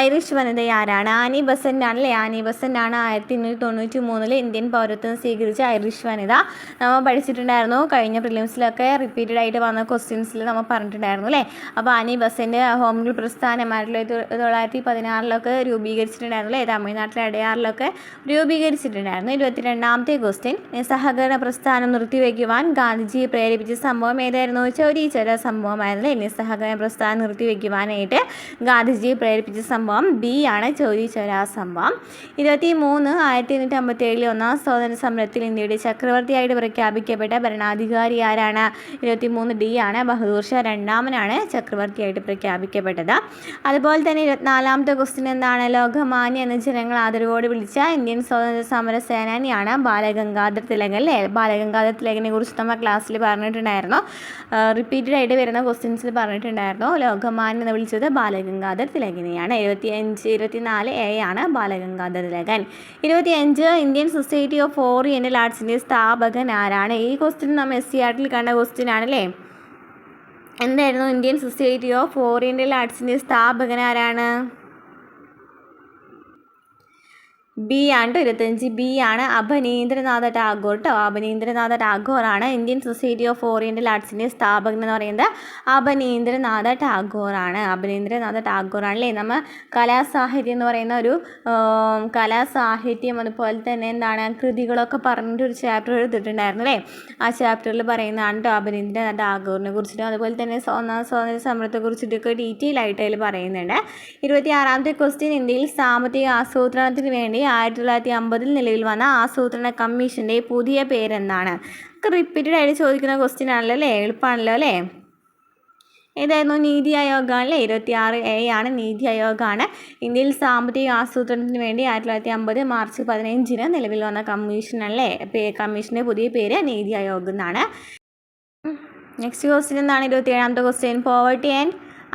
ഐറിഷ് വനിത ആരാണ്? ആനി ബസന്റ് ആണല്ലേ? ആനി ബസന്റ് ആണ് 1893 ഇന്ത്യൻ പൗരത്വം സ്വീകരിച്ച ഐറിഷ് വനിത. നമ്മൾ പഠിച്ചിട്ടുണ്ടായിരുന്നു കഴിഞ്ഞ പ്രിലിംസിലൊക്കെ റിപ്പീറ്റഡ് ആയിട്ട് വന്ന ക്വസ്റ്റ്യൻസിൽ നമ്മൾ പറഞ്ഞിട്ടുണ്ടായിരുന്നു അല്ലേ? അപ്പോൾ ആനി ബസന്റ് ഹോം റൂൾ പ്രസ്ഥാനം 1916 രൂപീകരിച്ചിട്ടുണ്ടായിരുന്നു അല്ലേ? തമിഴ്നാട്ടിലെ അടയാറിലൊക്കെ രൂപീകരിച്ചിട്ടുണ്ടായിരുന്നു. 22ാമത്തെ ക്വസ്റ്റ്യൻ. സഹകരണ പ്രസ്ഥാനം നിർത്തിവെക്കുവാൻ ഗാന്ധിജിയെ പ്രേരിപ്പിച്ച സംഭവം ഏതായിരുന്നു? ചൗരി ചൗര സംഭവമായിരുന്നു. നിസ്സഹകരണ പ്രസ്ഥാനം നിർത്തിവെക്കുവാനായിട്ട് ഗാന്ധിജിയെ പ്രേരിപ്പിച്ച സംഭവം ബി ആണ്, ചൗരി ചൗര സംഭവം. 23 1857 ഒന്നാം സ്വാതന്ത്ര്യ സമരത്തിൽ ഇന്ത്യയുടെ ചക്രവർത്തിയായിട്ട് പ്രഖ്യാപിക്കപ്പെട്ട ഭരണാധികാരി ആരാണ്? 23 ഡി ആണ്, ബഹദൂർ ഷാ രണ്ടാമനാണ് ചക്രവർത്തിയായിട്ട് പ്രഖ്യാപിക്കപ്പെട്ടത്. അതുപോലെ തന്നെ 24ാമത്തെ ക്വസ്റ്റ്യൻ എന്താണ്? ലോകമാന്യ എന്ന ജനങ്ങൾ ആദരവോട് വിളിച്ച ഇന്ത്യൻ സ്വാതന്ത്ര്യ സമര സേനാനിയാണ് ബാലഗംഗാധർ തിലകൻ അല്ലേ? ബാലഗംഗാധർ തിലകനെ കുറിച്ച് നമ്മൾ ക്ലാസ്സിൽ പറഞ്ഞിട്ടുണ്ടായിരുന്നു. റിപ്പീറ്റഡ് ആയിട്ട് വരുന്ന ക്വസ്റ്റ്യൻസിൽ പറഞ്ഞിട്ടുണ്ടായിരുന്നു. ലോകമാന്യ എന്ന് വിളിച്ചത് ബാലഗംഗാധർ തിലകനെയാണ്. 24 എ ആണ് Balagangadhar Tilak. 25 Indian society of oriental ആർട്സിൻ്റെ സ്ഥാപകൻ ആരാണ്? ഈ ക്വസ്റ്റ്യൻ നമ്മൾ SCRTയിൽ കണ്ട ക്വസ്റ്റ്യൻ ആണല്ലേ? എന്തായിരുന്നു? ഇന്ത്യൻ സൊസൈറ്റി ഓഫ് ഓറിയന്റൽ ആർട്സിൻ്റെ സ്ഥാപകൻ ആരാണ്? ബി ആണ്. 25 ബി ആണ്, അഭിനീന്ദ്രനാഥ ടാഗോർ കേട്ടോ. അഭിനീന്ദ്രനാഥ ടാഗോറാണ് ഇന്ത്യൻ സൊസൈറ്റി ഓഫ് ഓറിയന്റൽ ആർട്സിൻ്റെ സ്ഥാപകൻ എന്ന് പറയുന്നത്. അഭിനീന്ദ്രനാഥ ടാഗോറാണ്. അഭിനീന്ദ്രനാഥ ടാഗോറാണല്ലേ? നമ്മൾ കലാസാഹിത്യം എന്ന് പറയുന്ന ഒരു കലാസാഹിത്യം അതുപോലെ തന്നെ എന്താണ് കൃതികളൊക്കെ പറഞ്ഞിട്ടൊരു ചാപ്റ്റർ എടുത്തിട്ടുണ്ടായിരുന്നു അല്ലേ? ആ ചാപ്റ്ററിൽ പറയുന്നതാണ് കേട്ടോ അഭിനീന്ദ്രനാഥ ടാഗോറിനെ കുറിച്ചിട്ടും അതുപോലെ തന്നെ ഒന്നാം സ്വാതന്ത്ര്യ സമരത്തെ കുറിച്ചിട്ടൊക്കെ ഡീറ്റെയിൽ ആയിട്ട് അതിൽ പറയുന്നുണ്ട്. 26ാമത്തെ ക്വസ്റ്റ്യൻ. ഇന്ത്യയിൽ സാമ്പത്തിക ആസൂത്രണത്തിന് വേണ്ടി 1950 നിലവിൽ വന്ന ആസൂത്രണ കമ്മീഷൻ്റെ പുതിയ പേരെന്താണ്? റിപ്പീറ്റഡ് ആയിട്ട് ചോദിക്കുന്ന ക്വസ്റ്റ്യൻ ആണല്ലോ അല്ലേ? എളുപ്പമാണല്ലോ അല്ലേ? ഏതായിരുന്നു? നീതി ആയോഗാണ് അല്ലേ? 26 എ ആണ്, നീതി ആയോഗാണ്. ഇന്ത്യയിൽ സാമ്പത്തിക ആസൂത്രണത്തിന് വേണ്ടി 1950 മാർച്ച് 15 നിലവിൽ വന്ന കമ്മീഷൻ അല്ലേ? കമ്മീഷൻ്റെ പുതിയ പേര് നീതി ആയോഗ് എന്നാണ്. നെക്സ്റ്റ് ക്വസ്റ്റ്യൻ എന്താണ്? 27ാമത്തെ question. Poverty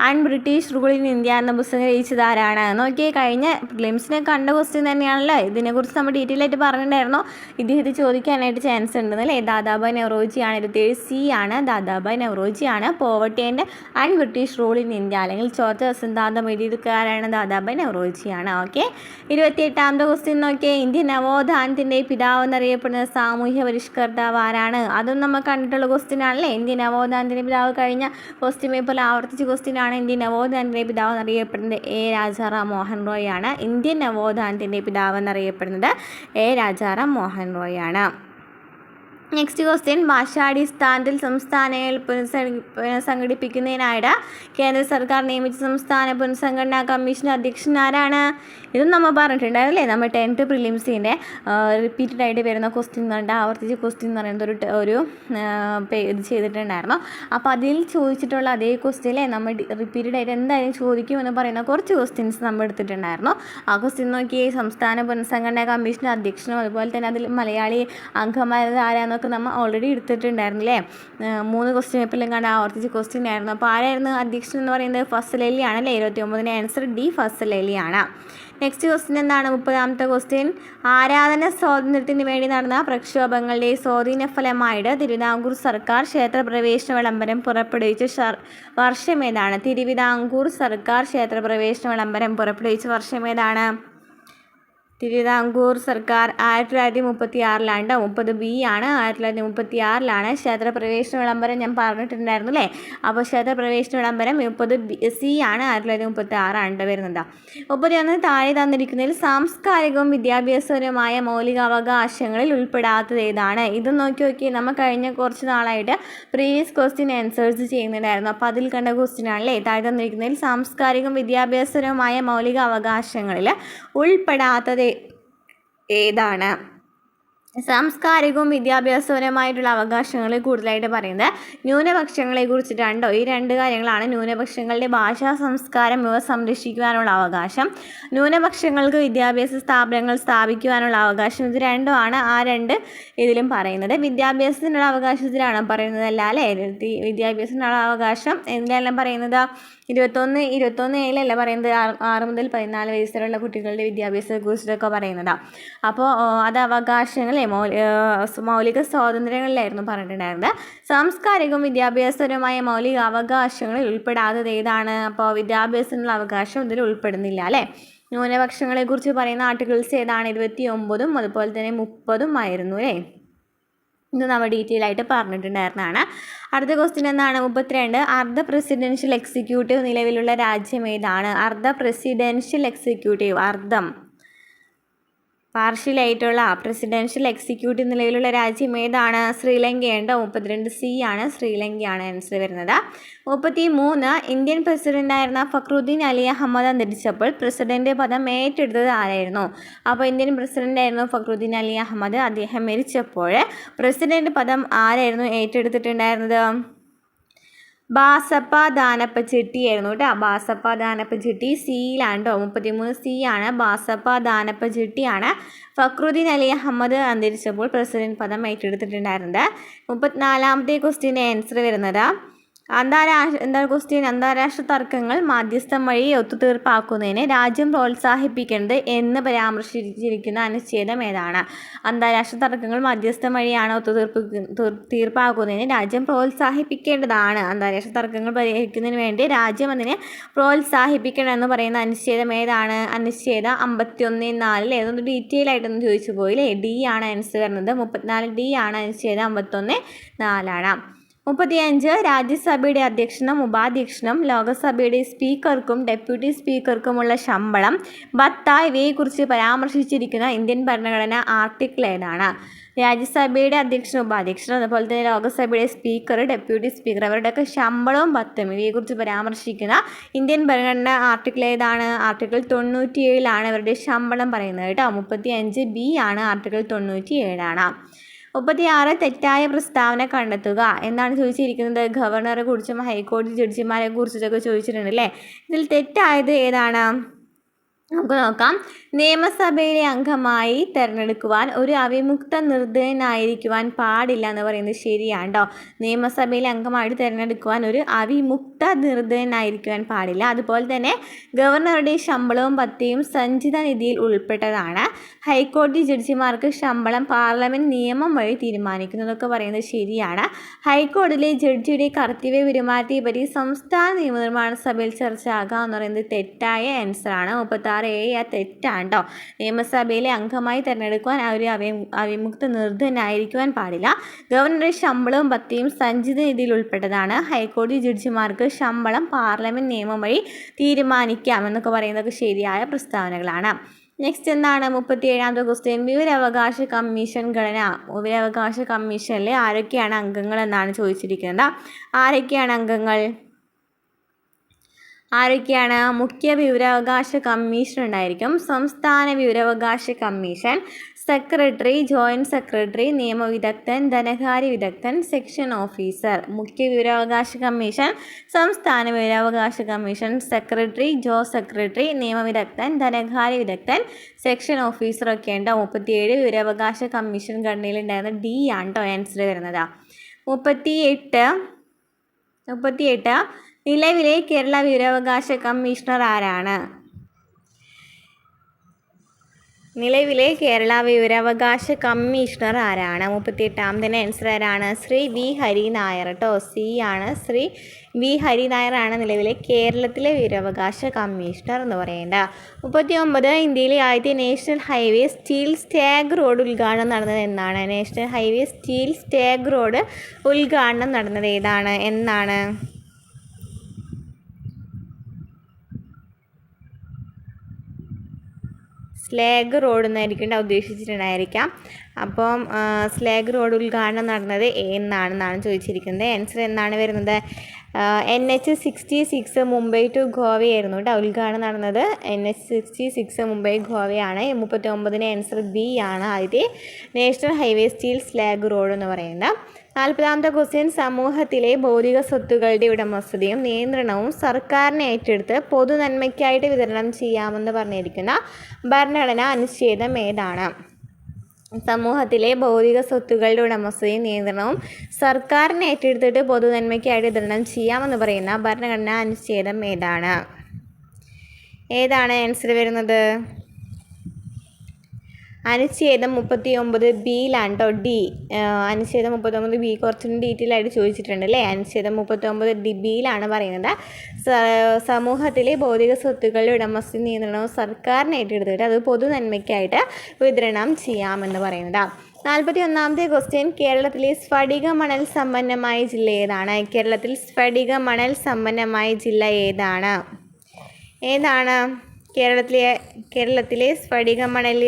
and British rule in India എന്ന പുസ്തകം രചിച്ചത് ആരാണ്? നോക്കിയേ, കഴിഞ്ഞ പ്രിലിംസിനെ കണ്ട ക്വസ്റ്റ്യൻ തന്നെയാണല്ലോ. ഇതിനെക്കുറിച്ച് നമ്മൾ ഡീറ്റെയിൽ ആയിട്ട് പറഞ്ഞിട്ടുണ്ടായിരുന്നു. ഇദ്ദേഹത്തെ ചോദിക്കാനായിട്ട് ചാൻസ് ഉണ്ടെന്നല്ലേ? ദാദാഭായ് നവറോജിയാണ്. 27 സി ആണ്, ദാദാഭായ് നവറോജിയാണ്. Poverty and British rule in India അല്ലെങ്കിൽ ചോദ്യ സിദ്ധാന്തം എഴുതിയെടുക്കാരാണ്? ദാദാഭായ് നവറോജിയാണ്. ഓക്കെ. 28ാമത്തെ ക്വസ്റ്റ്യൻ നോക്കിയേ. ഇന്ത്യൻ നവോത്ഥാനത്തിൻ്റെ പിതാവ് എന്നറിയപ്പെടുന്ന സാമൂഹ്യ പരിഷ്കർത്താവ് ആരാണ്? അതും നമ്മൾ കണ്ടിട്ടുള്ള ക്വസ്റ്റ്യൻ ആണല്ലേ? ഇന്ത്യൻ നവോത്ഥാനത്തിൻ്റെ പിതാവ് കഴിഞ്ഞ ക്വസ്റ്റ്യൻ പേപ്പറിൽ ആവർത്തിച്ച ക്വസ്റ്റ്യൻ ചോദ്യമാണ്. ഇന്ത്യൻ നവോത്ഥാനത്തിൻ്റെ പിതാവ് എന്നറിയപ്പെടുന്നത് എ രാജാറാം മോഹൻ റോയ് ആണ്. ഇന്ത്യൻ നവോത്ഥാനത്തിൻ്റെ പിതാവ് എന്നറിയപ്പെടുന്നത് എ രാജാറാം മോഹൻ റോയ് ആണ്. നെക്സ്റ്റ് ക്വസ്റ്റ്യൻ, ഭാഷാടിസ്ഥാനത്തിൽ സംസ്ഥാനങ്ങൾ പുനഃസംഘടിപ്പിക്കുന്നതിനായിട്ട് കേന്ദ്ര സർക്കാർ നിയമിച്ച സംസ്ഥാന പുനഃസംഘടനാ കമ്മീഷൻ അധ്യക്ഷൻ ആരാണ്? ഇതും നമ്മൾ പറഞ്ഞിട്ടുണ്ടായിരുന്നല്ലേ, നമ്മൾ 10th പ്രിലിംസിൻ്റെ റിപ്പീറ്റഡ് ആയിട്ട് വരുന്ന ക്വസ്റ്റ്യൻ എന്ന് പറഞ്ഞാൽ ആവർത്തിച്ച ക്വസ്റ്റ്യൻ എന്ന് പറയുന്നത് ഒരു ഇത് ചെയ്തിട്ടുണ്ടായിരുന്നു. അപ്പോൾ അതിൽ ചോദിച്ചിട്ടുള്ള അതേ ക്വസ്റ്റ്യനിലെ നമ്മൾ റിപ്പീറ്റഡ് ആയിട്ട് എന്തായാലും ചോദിക്കുമെന്ന് പറയുന്ന കുറച്ച് ക്വസ്റ്റ്യൻസ് നമ്മൾ എടുത്തിട്ടുണ്ടായിരുന്നു. ആ ക്വസ്റ്റ്യൻ നോക്കി സംസ്ഥാന പുനഃസംഘടനാ കമ്മീഷൻ അധ്യക്ഷനും അതുപോലെ തന്നെ അതിൽ മലയാളി അംഗമായത് ആരാന്നൊക്കെ നമ്മൾ ഓൾറെഡി എടുത്തിട്ടുണ്ടായിരുന്നില്ലേ. 3 ക്വസ്റ്റ്യൻ പേപ്പറിലും കണ്ട് ആവർത്തിച്ച ക്വസ്റ്റ്യൻ ആയിരുന്നു. അപ്പോൾ ആരായിരുന്നു അധ്യക്ഷൻ എന്ന് പറയുന്നത്? ഫസൽ അലി ആണല്ലേ. 29ന് ആൻസർ ഡി ഫസൽ അലി ആണ്. നെക്സ്റ്റ് ക്വസ്റ്റ്യൻ എന്താണ്? 30ാമത്തെ ക്വസ്റ്റ്യൻ, ആരാധന സ്വാതന്ത്ര്യത്തിന് വേണ്ടി നടന്ന പ്രക്ഷോഭങ്ങളുടെ സ്വാധീന ഫലമായിട്ട് തിരുവിതാംകൂർ സർക്കാർ ക്ഷേത്രപ്രവേശന വിളംബരം പുറപ്പെടുവിച്ച വർഷം ഏതാണ്? തിരുവിതാംകൂർ സർക്കാർ ക്ഷേത്രപ്രവേശന വിളംബരം പുറപ്പെടുവിച്ച വർഷം ഏതാണ്? തിരുവിതാംകൂർ സർക്കാർ 1936 30B ആണ്. 1936 ക്ഷേത്രപ്രവേശന വിളംബരം ഞാൻ പറഞ്ഞിട്ടുണ്ടായിരുന്നു അല്ലേ. അപ്പോൾ ക്ഷേത്രപ്രവേശന വിളംബരം 30C ആണ്. 1936 വരുന്നത്. 31 താഴെ തന്നിരിക്കുന്നതിൽ സാംസ്കാരികവും വിദ്യാഭ്യാസപരവുമായ മൗലികാവകാശങ്ങളിൽ ഉൾപ്പെടാത്തത് ഏതാണ്? ഇത് നോക്കി നമ്മൾ കഴിഞ്ഞ കുറച്ച് നാളായിട്ട് പ്രീവിയസ് ക്വസ്റ്റ്യൻ ആൻസേഴ്സ് ചെയ്യുന്നുണ്ടായിരുന്നു. അപ്പോൾ അതിൽ കണ്ട ക്വസ്റ്റ്യൻ ആണല്ലേ. താഴെ തന്നിരിക്കുന്നതിൽ സാംസ്കാരികവും വിദ്യാഭ്യാസപരവുമായ മൗലികാവകാശങ്ങളിൽ ഉൾപ്പെടാത്തത് ഏതാണ്? സാംസ്കാരികവും വിദ്യാഭ്യാസപരമായിട്ടുള്ള അവകാശങ്ങളെ കൂടുതലായിട്ട് പറയുന്നത് ന്യൂനപക്ഷങ്ങളെ കുറിച്ചിട്ടാണ്ടോ. ഈ 2 കാര്യങ്ങളാണ്. ന്യൂനപക്ഷങ്ങളുടെ ഭാഷാ സംസ്കാരം ഇവ സംരക്ഷിക്കുവാനുള്ള അവകാശം, ന്യൂനപക്ഷങ്ങൾക്ക് വിദ്യാഭ്യാസ സ്ഥാപനങ്ങൾ സ്ഥാപിക്കുവാനുള്ള അവകാശം. ഇത് രണ്ടുമാണ് ആ 2 ഇതിലും പറയുന്നത്. വിദ്യാഭ്യാസത്തിനുള്ള അവകാശത്തിലാണ് പറയുന്നത് അല്ല അല്ലേ. വിദ്യാഭ്യാസത്തിനുള്ള അവകാശം എന്തിനെല്ലാം പറയുന്നത്? 21A പറയുന്നത് 6 മുതൽ 14 വയസ്സ് വരെയുള്ള കുട്ടികളുടെ വിദ്യാഭ്യാസത്തെക്കുറിച്ചിട്ടൊക്കെ പറയുന്നതാണ്. അപ്പോൾ അത് അവകാശങ്ങളെ മൗലിക സ്വാതന്ത്ര്യങ്ങളിലായിരുന്നു പറഞ്ഞിട്ടുണ്ടായിരുന്നത്. സാംസ്കാരികവും വിദ്യാഭ്യാസപരമായ മൗലിക അവകാശങ്ങളിൽ ഉൾപ്പെടാത്തത് ഏതാണ്? അപ്പോൾ വിദ്യാഭ്യാസത്തിനുള്ള അവകാശം ഇതിൽ ഉൾപ്പെടുന്നില്ല അല്ലേ. ന്യൂനപക്ഷങ്ങളെക്കുറിച്ച് പറയുന്ന ആർട്ടിക്കിൾസ് ഏതാണ്? 29ഉം അതുപോലെ തന്നെ 30ഉം ആയിരുന്നു അല്ലേ. ഇത് നമ്മൾ ഡീറ്റെയിൽ ആയിട്ട് പറഞ്ഞിട്ടുണ്ടായിരുന്നതാണ്. അടുത്ത ക്വസ്റ്റ്യൻ എന്താണ്? 32 അർദ്ധ പ്രസിഡൻഷ്യൽ എക്സിക്യൂട്ടീവ് നിലവിലുള്ള രാജ്യം ഏതാണ്? അർദ്ധ പ്രസിഡൻഷ്യൽ എക്സിക്യൂട്ടീവ്, അർദ്ധം പാർഷ്യലായിട്ടുള്ള പ്രസിഡൻഷ്യൽ എക്സിക്യൂട്ടീവ് നിലവിലുള്ള രാജ്യം ഏതാണ്? ശ്രീലങ്കയുണ്ട്. 32C ആണ്. ശ്രീലങ്കയാണ് ആൻസർ വരുന്നത്. 33 ഇന്ത്യൻ പ്രസിഡൻ്റായിരുന്ന ഫക്രുദ്ദീൻ അലി അഹമ്മദ് അന്തരിച്ചപ്പോൾ പ്രസിഡന്റ് പദം ഏറ്റെടുത്തത് ആരായിരുന്നു? അപ്പോൾ ഇന്ത്യൻ പ്രസിഡൻ്റായിരുന്നു ഫക്രുദ്ദീൻ അലി അഹമ്മദ്. അദ്ദേഹം മരിച്ചപ്പോൾ പ്രസിഡന്റ് പദം ആരായിരുന്നു ഏറ്റെടുത്തിട്ടുണ്ടായിരുന്നത്? ബാസപ്പ ദാനപ്പച്ചെട്ടി ആയിരുന്നു കേട്ടോ. ബാസപ്പ ദാനപ്പച്ചെട്ടി സിയിലാണ് കേട്ടോ. 33C ആണ്. ബാസപ്പ ദാനപ്പച്ചെട്ടിയാണ് ഫക്രുദ്ദീൻ അലി അഹമ്മദ് അന്തരിച്ചപ്പോൾ പ്രസിഡന്റ് പദം ഏറ്റെടുത്തിട്ടുണ്ടായിരുന്നത്. 34ാമത്തെ ക്വസ്റ്റ്യൻ്റെ ആൻസർ വരുന്നത് അന്താരാഷ്ട്ര തർക്കങ്ങൾ മാധ്യസ്ഥം വഴി ഒത്തുതീർപ്പാക്കുന്നതിന് രാജ്യം പ്രോത്സാഹിപ്പിക്കേണ്ടത് എന്ന് പരാമർശിച്ചിരിക്കുന്ന അനുച്ഛേദം ഏതാണ്? അന്താരാഷ്ട്ര തർക്കങ്ങൾ മാധ്യസ്ഥം വഴിയാണ് തീർപ്പാക്കുന്നതിന് രാജ്യം പ്രോത്സാഹിപ്പിക്കേണ്ടതാണ്. അന്താരാഷ്ട്ര തർക്കങ്ങൾ പരിഹരിക്കുന്നതിന് വേണ്ടി രാജ്യം അതിനെ പ്രോത്സാഹിപ്പിക്കണം എന്ന് പറയുന്ന അനുച്ഛേദം ഏതാണ്? അനുച്ഛേദം 51(4). ഏതൊന്ന് ഡീറ്റെയിൽ ആയിട്ടൊന്ന് ചോദിച്ചു പോയില്ലേ. ഡി ആണ് ആൻസർ വരുന്നത്. 34D ആണ് അനുച്ഛേദം 51(4). 35 രാജ്യസഭയുടെ അധ്യക്ഷനും ഉപാധ്യക്ഷനും ലോകസഭയുടെ സ്പീക്കർക്കും ഡെപ്യൂട്ടി സ്പീക്കർക്കുമുള്ള ശമ്പളം, ഭത്ത ഇവയെക്കുറിച്ച് പരാമർശിച്ചിരിക്കുന്ന ഇന്ത്യൻ ഭരണഘടന ആർട്ടിക്കിൾ ഏതാണ്? രാജ്യസഭയുടെ അധ്യക്ഷനും ഉപാധ്യക്ഷനും അതുപോലെ തന്നെ ലോകസഭയുടെ സ്പീക്കർ, ഡെപ്യൂട്ടി സ്പീക്കർ അവരുടെയൊക്കെ ശമ്പളവും ഭത്തവും ഇവയെക്കുറിച്ച് പരാമർശിക്കുന്ന ഇന്ത്യൻ ഭരണഘടന ആർട്ടിക്കിൾ ഏതാണ്? ആർട്ടിക്കിൾ 97 അവരുടെ ശമ്പളം പറയുന്നത് കേട്ടോ. 35B ആണ്. ആർട്ടിക്കിൾ 97. 36 തെറ്റായ പ്രസ്താവന കണ്ടെത്തുക. എന്താണ് ചോദിച്ചിരിക്കുന്നത്? ഗവർണറെ കുറിച്ചും ഹൈക്കോടതി ജഡ്ജിമാരെ കുറിച്ചിട്ടൊക്കെ ചോദിച്ചിട്ടുണ്ട് അല്ലേ. ഇതിൽ തെറ്റായത് ഏതാണ്? നമുക്ക് നോക്കാം. നിയമസഭയിലെ അംഗമായി തിരഞ്ഞെടുക്കുവാൻ ഒരു അവിമുക്ത നിർദ്ദയനായിരിക്കുവാൻ പാടില്ല എന്ന് പറയുന്നത് ശരിയാണ് കേട്ടോ. നിയമസഭയിലെ അംഗമായിട്ട് തിരഞ്ഞെടുക്കുവാൻ ഒരു അവിമുക്ത നിർദ്ദയനായിരിക്കുവാൻ പാടില്ല. അതുപോലെ തന്നെ ഗവർണറുടെ ശമ്പളവും ഭത്തയും സഞ്ചിത നിധിയിൽ ഉൾപ്പെട്ടതാണ്. ഹൈക്കോടതി ജഡ്ജിമാർക്ക് ശമ്പളം പാർലമെൻറ്റ് നിയമം വഴി തീരുമാനിക്കുന്നതൊക്കെ പറയുന്നത് ശരിയാണ്. ഹൈക്കോടതിയിലെ ജഡ്ജിയുടെ കർത്തവ്യ പെരുമാറ്റത്തെ പറ്റി സംസ്ഥാന നിയമനിർമ്മാണ സഭയിൽ ചർച്ച ആകാമെന്ന് പറയുന്നത് തെറ്റായ ആൻസറാണ്. 36 6A തെറ്റാണ് കേട്ടോ. നിയമസഭയിലെ അംഗമായി തിരഞ്ഞെടുക്കുവാൻ ഒരു അവിമുക്ത നിർദ്ധനായിരിക്കുവാൻ പാടില്ല. ഗവർണറുടെ ശമ്പളവും ഭത്യയും സഞ്ചിത നിധിയിൽ ഉൾപ്പെട്ടതാണ്. ഹൈക്കോടതി ജഡ്ജിമാർക്ക് ശമ്പളം പാർലമെൻറ്റ് നിയമം വഴി തീരുമാനിക്കാം എന്നൊക്കെ പറയുന്നതൊക്കെ ശരിയായ പ്രസ്താവനകളാണ്. നെക്സ്റ്റ് എന്താണ് 37ാമത്തെ ക്വസ്റ്റ്യൻ. വിവരാവകാശ കമ്മീഷൻ ഘടന. വിവരാവകാശ കമ്മീഷനിൽ ആരൊക്കെയാണ് അംഗങ്ങൾ എന്നാണ് ചോദിച്ചിരിക്കുന്നത്. ആരൊക്കെയാണ് അംഗങ്ങൾ? ആരൊക്കെയാണ്? മുഖ്യ വിവരാവകാശ കമ്മീഷൻ ഉണ്ടായിരിക്കും. സംസ്ഥാന വിവരാവകാശ കമ്മീഷൻ, സെക്രട്ടറി, ജോയിൻറ്റ് സെക്രട്ടറി, നിയമവിദഗ്ധൻ, ധനകാര്യ വിദഗ്ധൻ, സെക്ഷൻ ഓഫീസർ. മുഖ്യ വിവരാവകാശ കമ്മീഷൻ, സംസ്ഥാന വിവരാവകാശ കമ്മീഷൻ, സെക്രട്ടറി, സെക്രട്ടറി, നിയമവിദഗ്ധൻ, ധനകാര്യ വിദഗ്ധൻ, സെക്ഷൻ ഓഫീസർ ഒക്കെ ഉണ്ട്. 37 വിവരാവകാശ കമ്മീഷൻ ഘടനയിലുണ്ടായിരുന്ന D ആണ് കേട്ടോ ആൻസർ വരുന്നത്. 38 നിലവിലെ കേരള വിവരാവകാശ കമ്മീഷണർ ആരാണ്? നിലവിലെ കേരള വിവരാവകാശ കമ്മീഷണർ ആരാണ്? 38ാമതിൻ്റെ ആൻസർ ആരാണ്? ശ്രീ വി ഹരിനായർ കേട്ടോ. C ആണ്. ശ്രീ വി ഹരിനായറാണ് നിലവിലെ കേരളത്തിലെ വിവരാവകാശ കമ്മീഷണർ എന്ന് പറയേണ്ടത്. 39 ഇന്ത്യയിലെ ആദ്യത്തെ national highway steel stag road ഉദ്ഘാടനം നടന്നത് എന്നാണ്? National highway steel stag road ഉദ്ഘാടനം നടന്നത് ഏതാണ് എന്നാണ്? സ്ലാഗ് റോഡ് എന്നായിരിക്കും ഉദ്ദേശിച്ചിട്ടുണ്ടായിരിക്കാം. അപ്പം സ്ലാഗ് റോഡ് ഉദ്ഘാടനം നടന്നത് എന്നാണെന്നാണ് ചോദിച്ചിരിക്കുന്നത്. ആൻസർ എന്നാണ് വരുന്നത്? NH66 മുംബൈ ടു ഗോവയായിരുന്നു കേട്ടോ ഉദ്ഘാടനം നടന്നത്. NH66 മുംബൈ ഗോവയാണ്. 39ന് ആൻസർ B ആണ്. ആദ്യത്തെ national highway steel slag road എന്ന് പറയുന്നത്. 40ാമത്തെ ക്വസ്റ്റ്യൻ. സമൂഹത്തിലെ ഭൗതിക സ്വത്തുക്കളുടെ ഉടമസ്ഥതയും നിയന്ത്രണവും സർക്കാരിനെ ഏറ്റെടുത്ത് പൊതു നന്മയ്ക്കായിട്ട് വിതരണം ചെയ്യാമെന്ന് പറഞ്ഞിരിക്കുന്ന ഭരണഘടനാ അനുച്ഛേദം ഏതാണ്? സമൂഹത്തിലെ ഭൗതിക സ്വത്തുക്കളുടെ ഉടമസ്ഥതയും നിയന്ത്രണവും സർക്കാരിനെ ഏറ്റെടുത്തിട്ട് പൊതു നന്മയ്ക്കായിട്ട് വിതരണം ചെയ്യാമെന്ന് പറയുന്ന ഭരണഘടനാ അനുച്ഛേദം ഏതാണ്? ആൻസർ വരുന്നത്? അനുച്ഛേദം 39 ബിയിലാണ് കേട്ടോ. D. അനുച്ഛേദം 39 B കുറച്ചും ഡീറ്റെയിൽ ആയിട്ട് ചോദിച്ചിട്ടുണ്ട് അല്ലേ. അനുച്ഛേദം 39 ബിയിലാണ് പറയുന്നത് സമൂഹത്തിലെ ഭൗതിക സ്വത്തുക്കളുടെ ഉടമസ്ഥ നിയന്ത്രണവും സർക്കാരിനെ ഏറ്റെടുത്തിട്ട് അത് പൊതു നന്മയ്ക്കായിട്ട് വിതരണം ചെയ്യാമെന്ന് പറയുന്നത്. 41ാമത്തെ ക്വസ്റ്റ്യൻ. കേരളത്തിലെ സ്ഫടിക മണൽ സമ്പന്നമായ ജില്ല ഏതാണ്? കേരളത്തിൽ സ്ഫടിക മണൽ സമ്പന്നമായ ജില്ല ഏതാണ്? കേരളത്തിലെ സ്ഫടിക മണൽ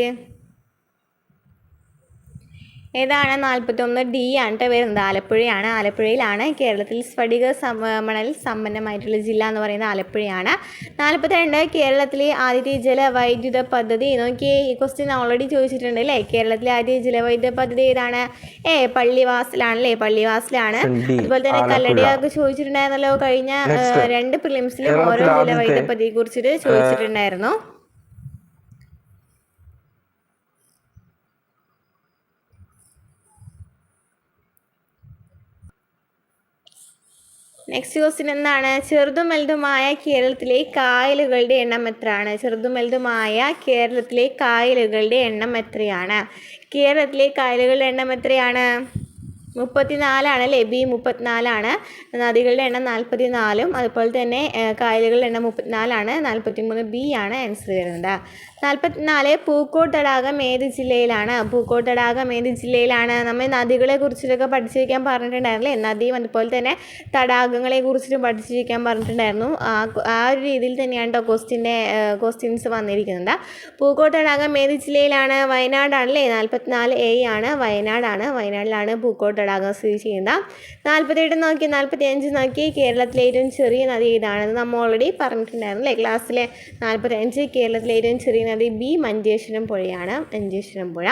ഏതാണ്? 41 D ആണ് വരുന്നത്. ആലപ്പുഴയാണ്. ആലപ്പുഴയിലാണ് കേരളത്തിൽ സ്ഫടിക മണൽ സമ്പന്നമായിട്ടുള്ള ജില്ല എന്ന് പറയുന്നത് ആലപ്പുഴയാണ്. 42 കേരളത്തിലെ ആദ്യത്തെ ജലവൈദ്യുത പദ്ധതി. നോക്കിയേ, ഈ ക്വസ്റ്റ്യൻ ഓൾറെഡി ചോദിച്ചിട്ടുണ്ട് അല്ലേ. കേരളത്തിലെ ആദ്യ ജലവൈദ്യുത പദ്ധതി ഏതാണ്? പള്ളിവാസലാണല്ലേ. പള്ളിവാസലാണ്. അതുപോലെ തന്നെ കല്ലടിയൊക്കെ ചോദിച്ചിട്ടുണ്ടായിരുന്നല്ലോ. കഴിഞ്ഞ 2 പ്രിലിംസിലും ഓരോ ജലവൈദ്യുത പദ്ധതിയെ കുറിച്ചിട്ട് ചോദിച്ചിട്ടുണ്ടായിരുന്നു. നെക്സ്റ്റ് ക്വസ്റ്റ്യൻ എന്താണ്? ചെറുതും വലുതുമായ കേരളത്തിലെ കായലുകളുടെ എണ്ണം എത്രയാണ്? ചെറുതും വലുതുമായ കേരളത്തിലെ കായലുകളുടെ എണ്ണം എത്രയാണ്? കേരളത്തിലെ കായലുകളുടെ എണ്ണം എത്രയാണ്? 34 അല്ലേ. B 34. നദികളുടെ എണ്ണം 44. അതുപോലെ തന്നെ കായലുകളുടെ എണ്ണം 34. 43 B ആണ് ആൻസർ വരുന്നത്. 44 പൂക്കോട് തടാകം ഏത് ജില്ലയിലാണ്? പൂക്കോട് തടാകം ഏത് ജില്ലയിലാണ്? നമ്മൾ നദികളെ കുറിച്ചിട്ടൊക്കെ പഠിച്ചിരിക്കാൻ പറഞ്ഞിട്ടുണ്ടായിരുന്നില്ലേ. നദിയും അതുപോലെ തന്നെ തടാകങ്ങളെ കുറിച്ചിട്ട് പഠിച്ചിരിക്കാൻ പറഞ്ഞിട്ടുണ്ടായിരുന്നു. ആ ഒരു രീതിയിൽ തന്നെയാണ് കേട്ടോ ക്വസ്റ്റ്യൻസ് വന്നിരിക്കുന്നത്. പൂക്കോട് തടാകം ഏത് ജില്ലയിലാണ്? വയനാടാണല്ലേ. 44A ആണ്. വയനാടിലാണ് പൂക്കോട് തടാകം സ്ഥിതി ചെയ്യുന്നത്. 48 നോക്കി. 45 നോക്കി. കേരളത്തിലെ ഏറ്റവും ചെറിയ നദി ഏതാണെന്ന് നമ്മൾ ഓൾറെഡി പറഞ്ഞിട്ടുണ്ടായിരുന്നു അല്ലേ ക്ലാസ്സിലെ. 45 കേരളത്തിലെ ഏറ്റവും ചെറിയ നദി B മഞ്ചേശ്വരം പുഴയാണ്. മഞ്ചേശ്വരം പുഴ.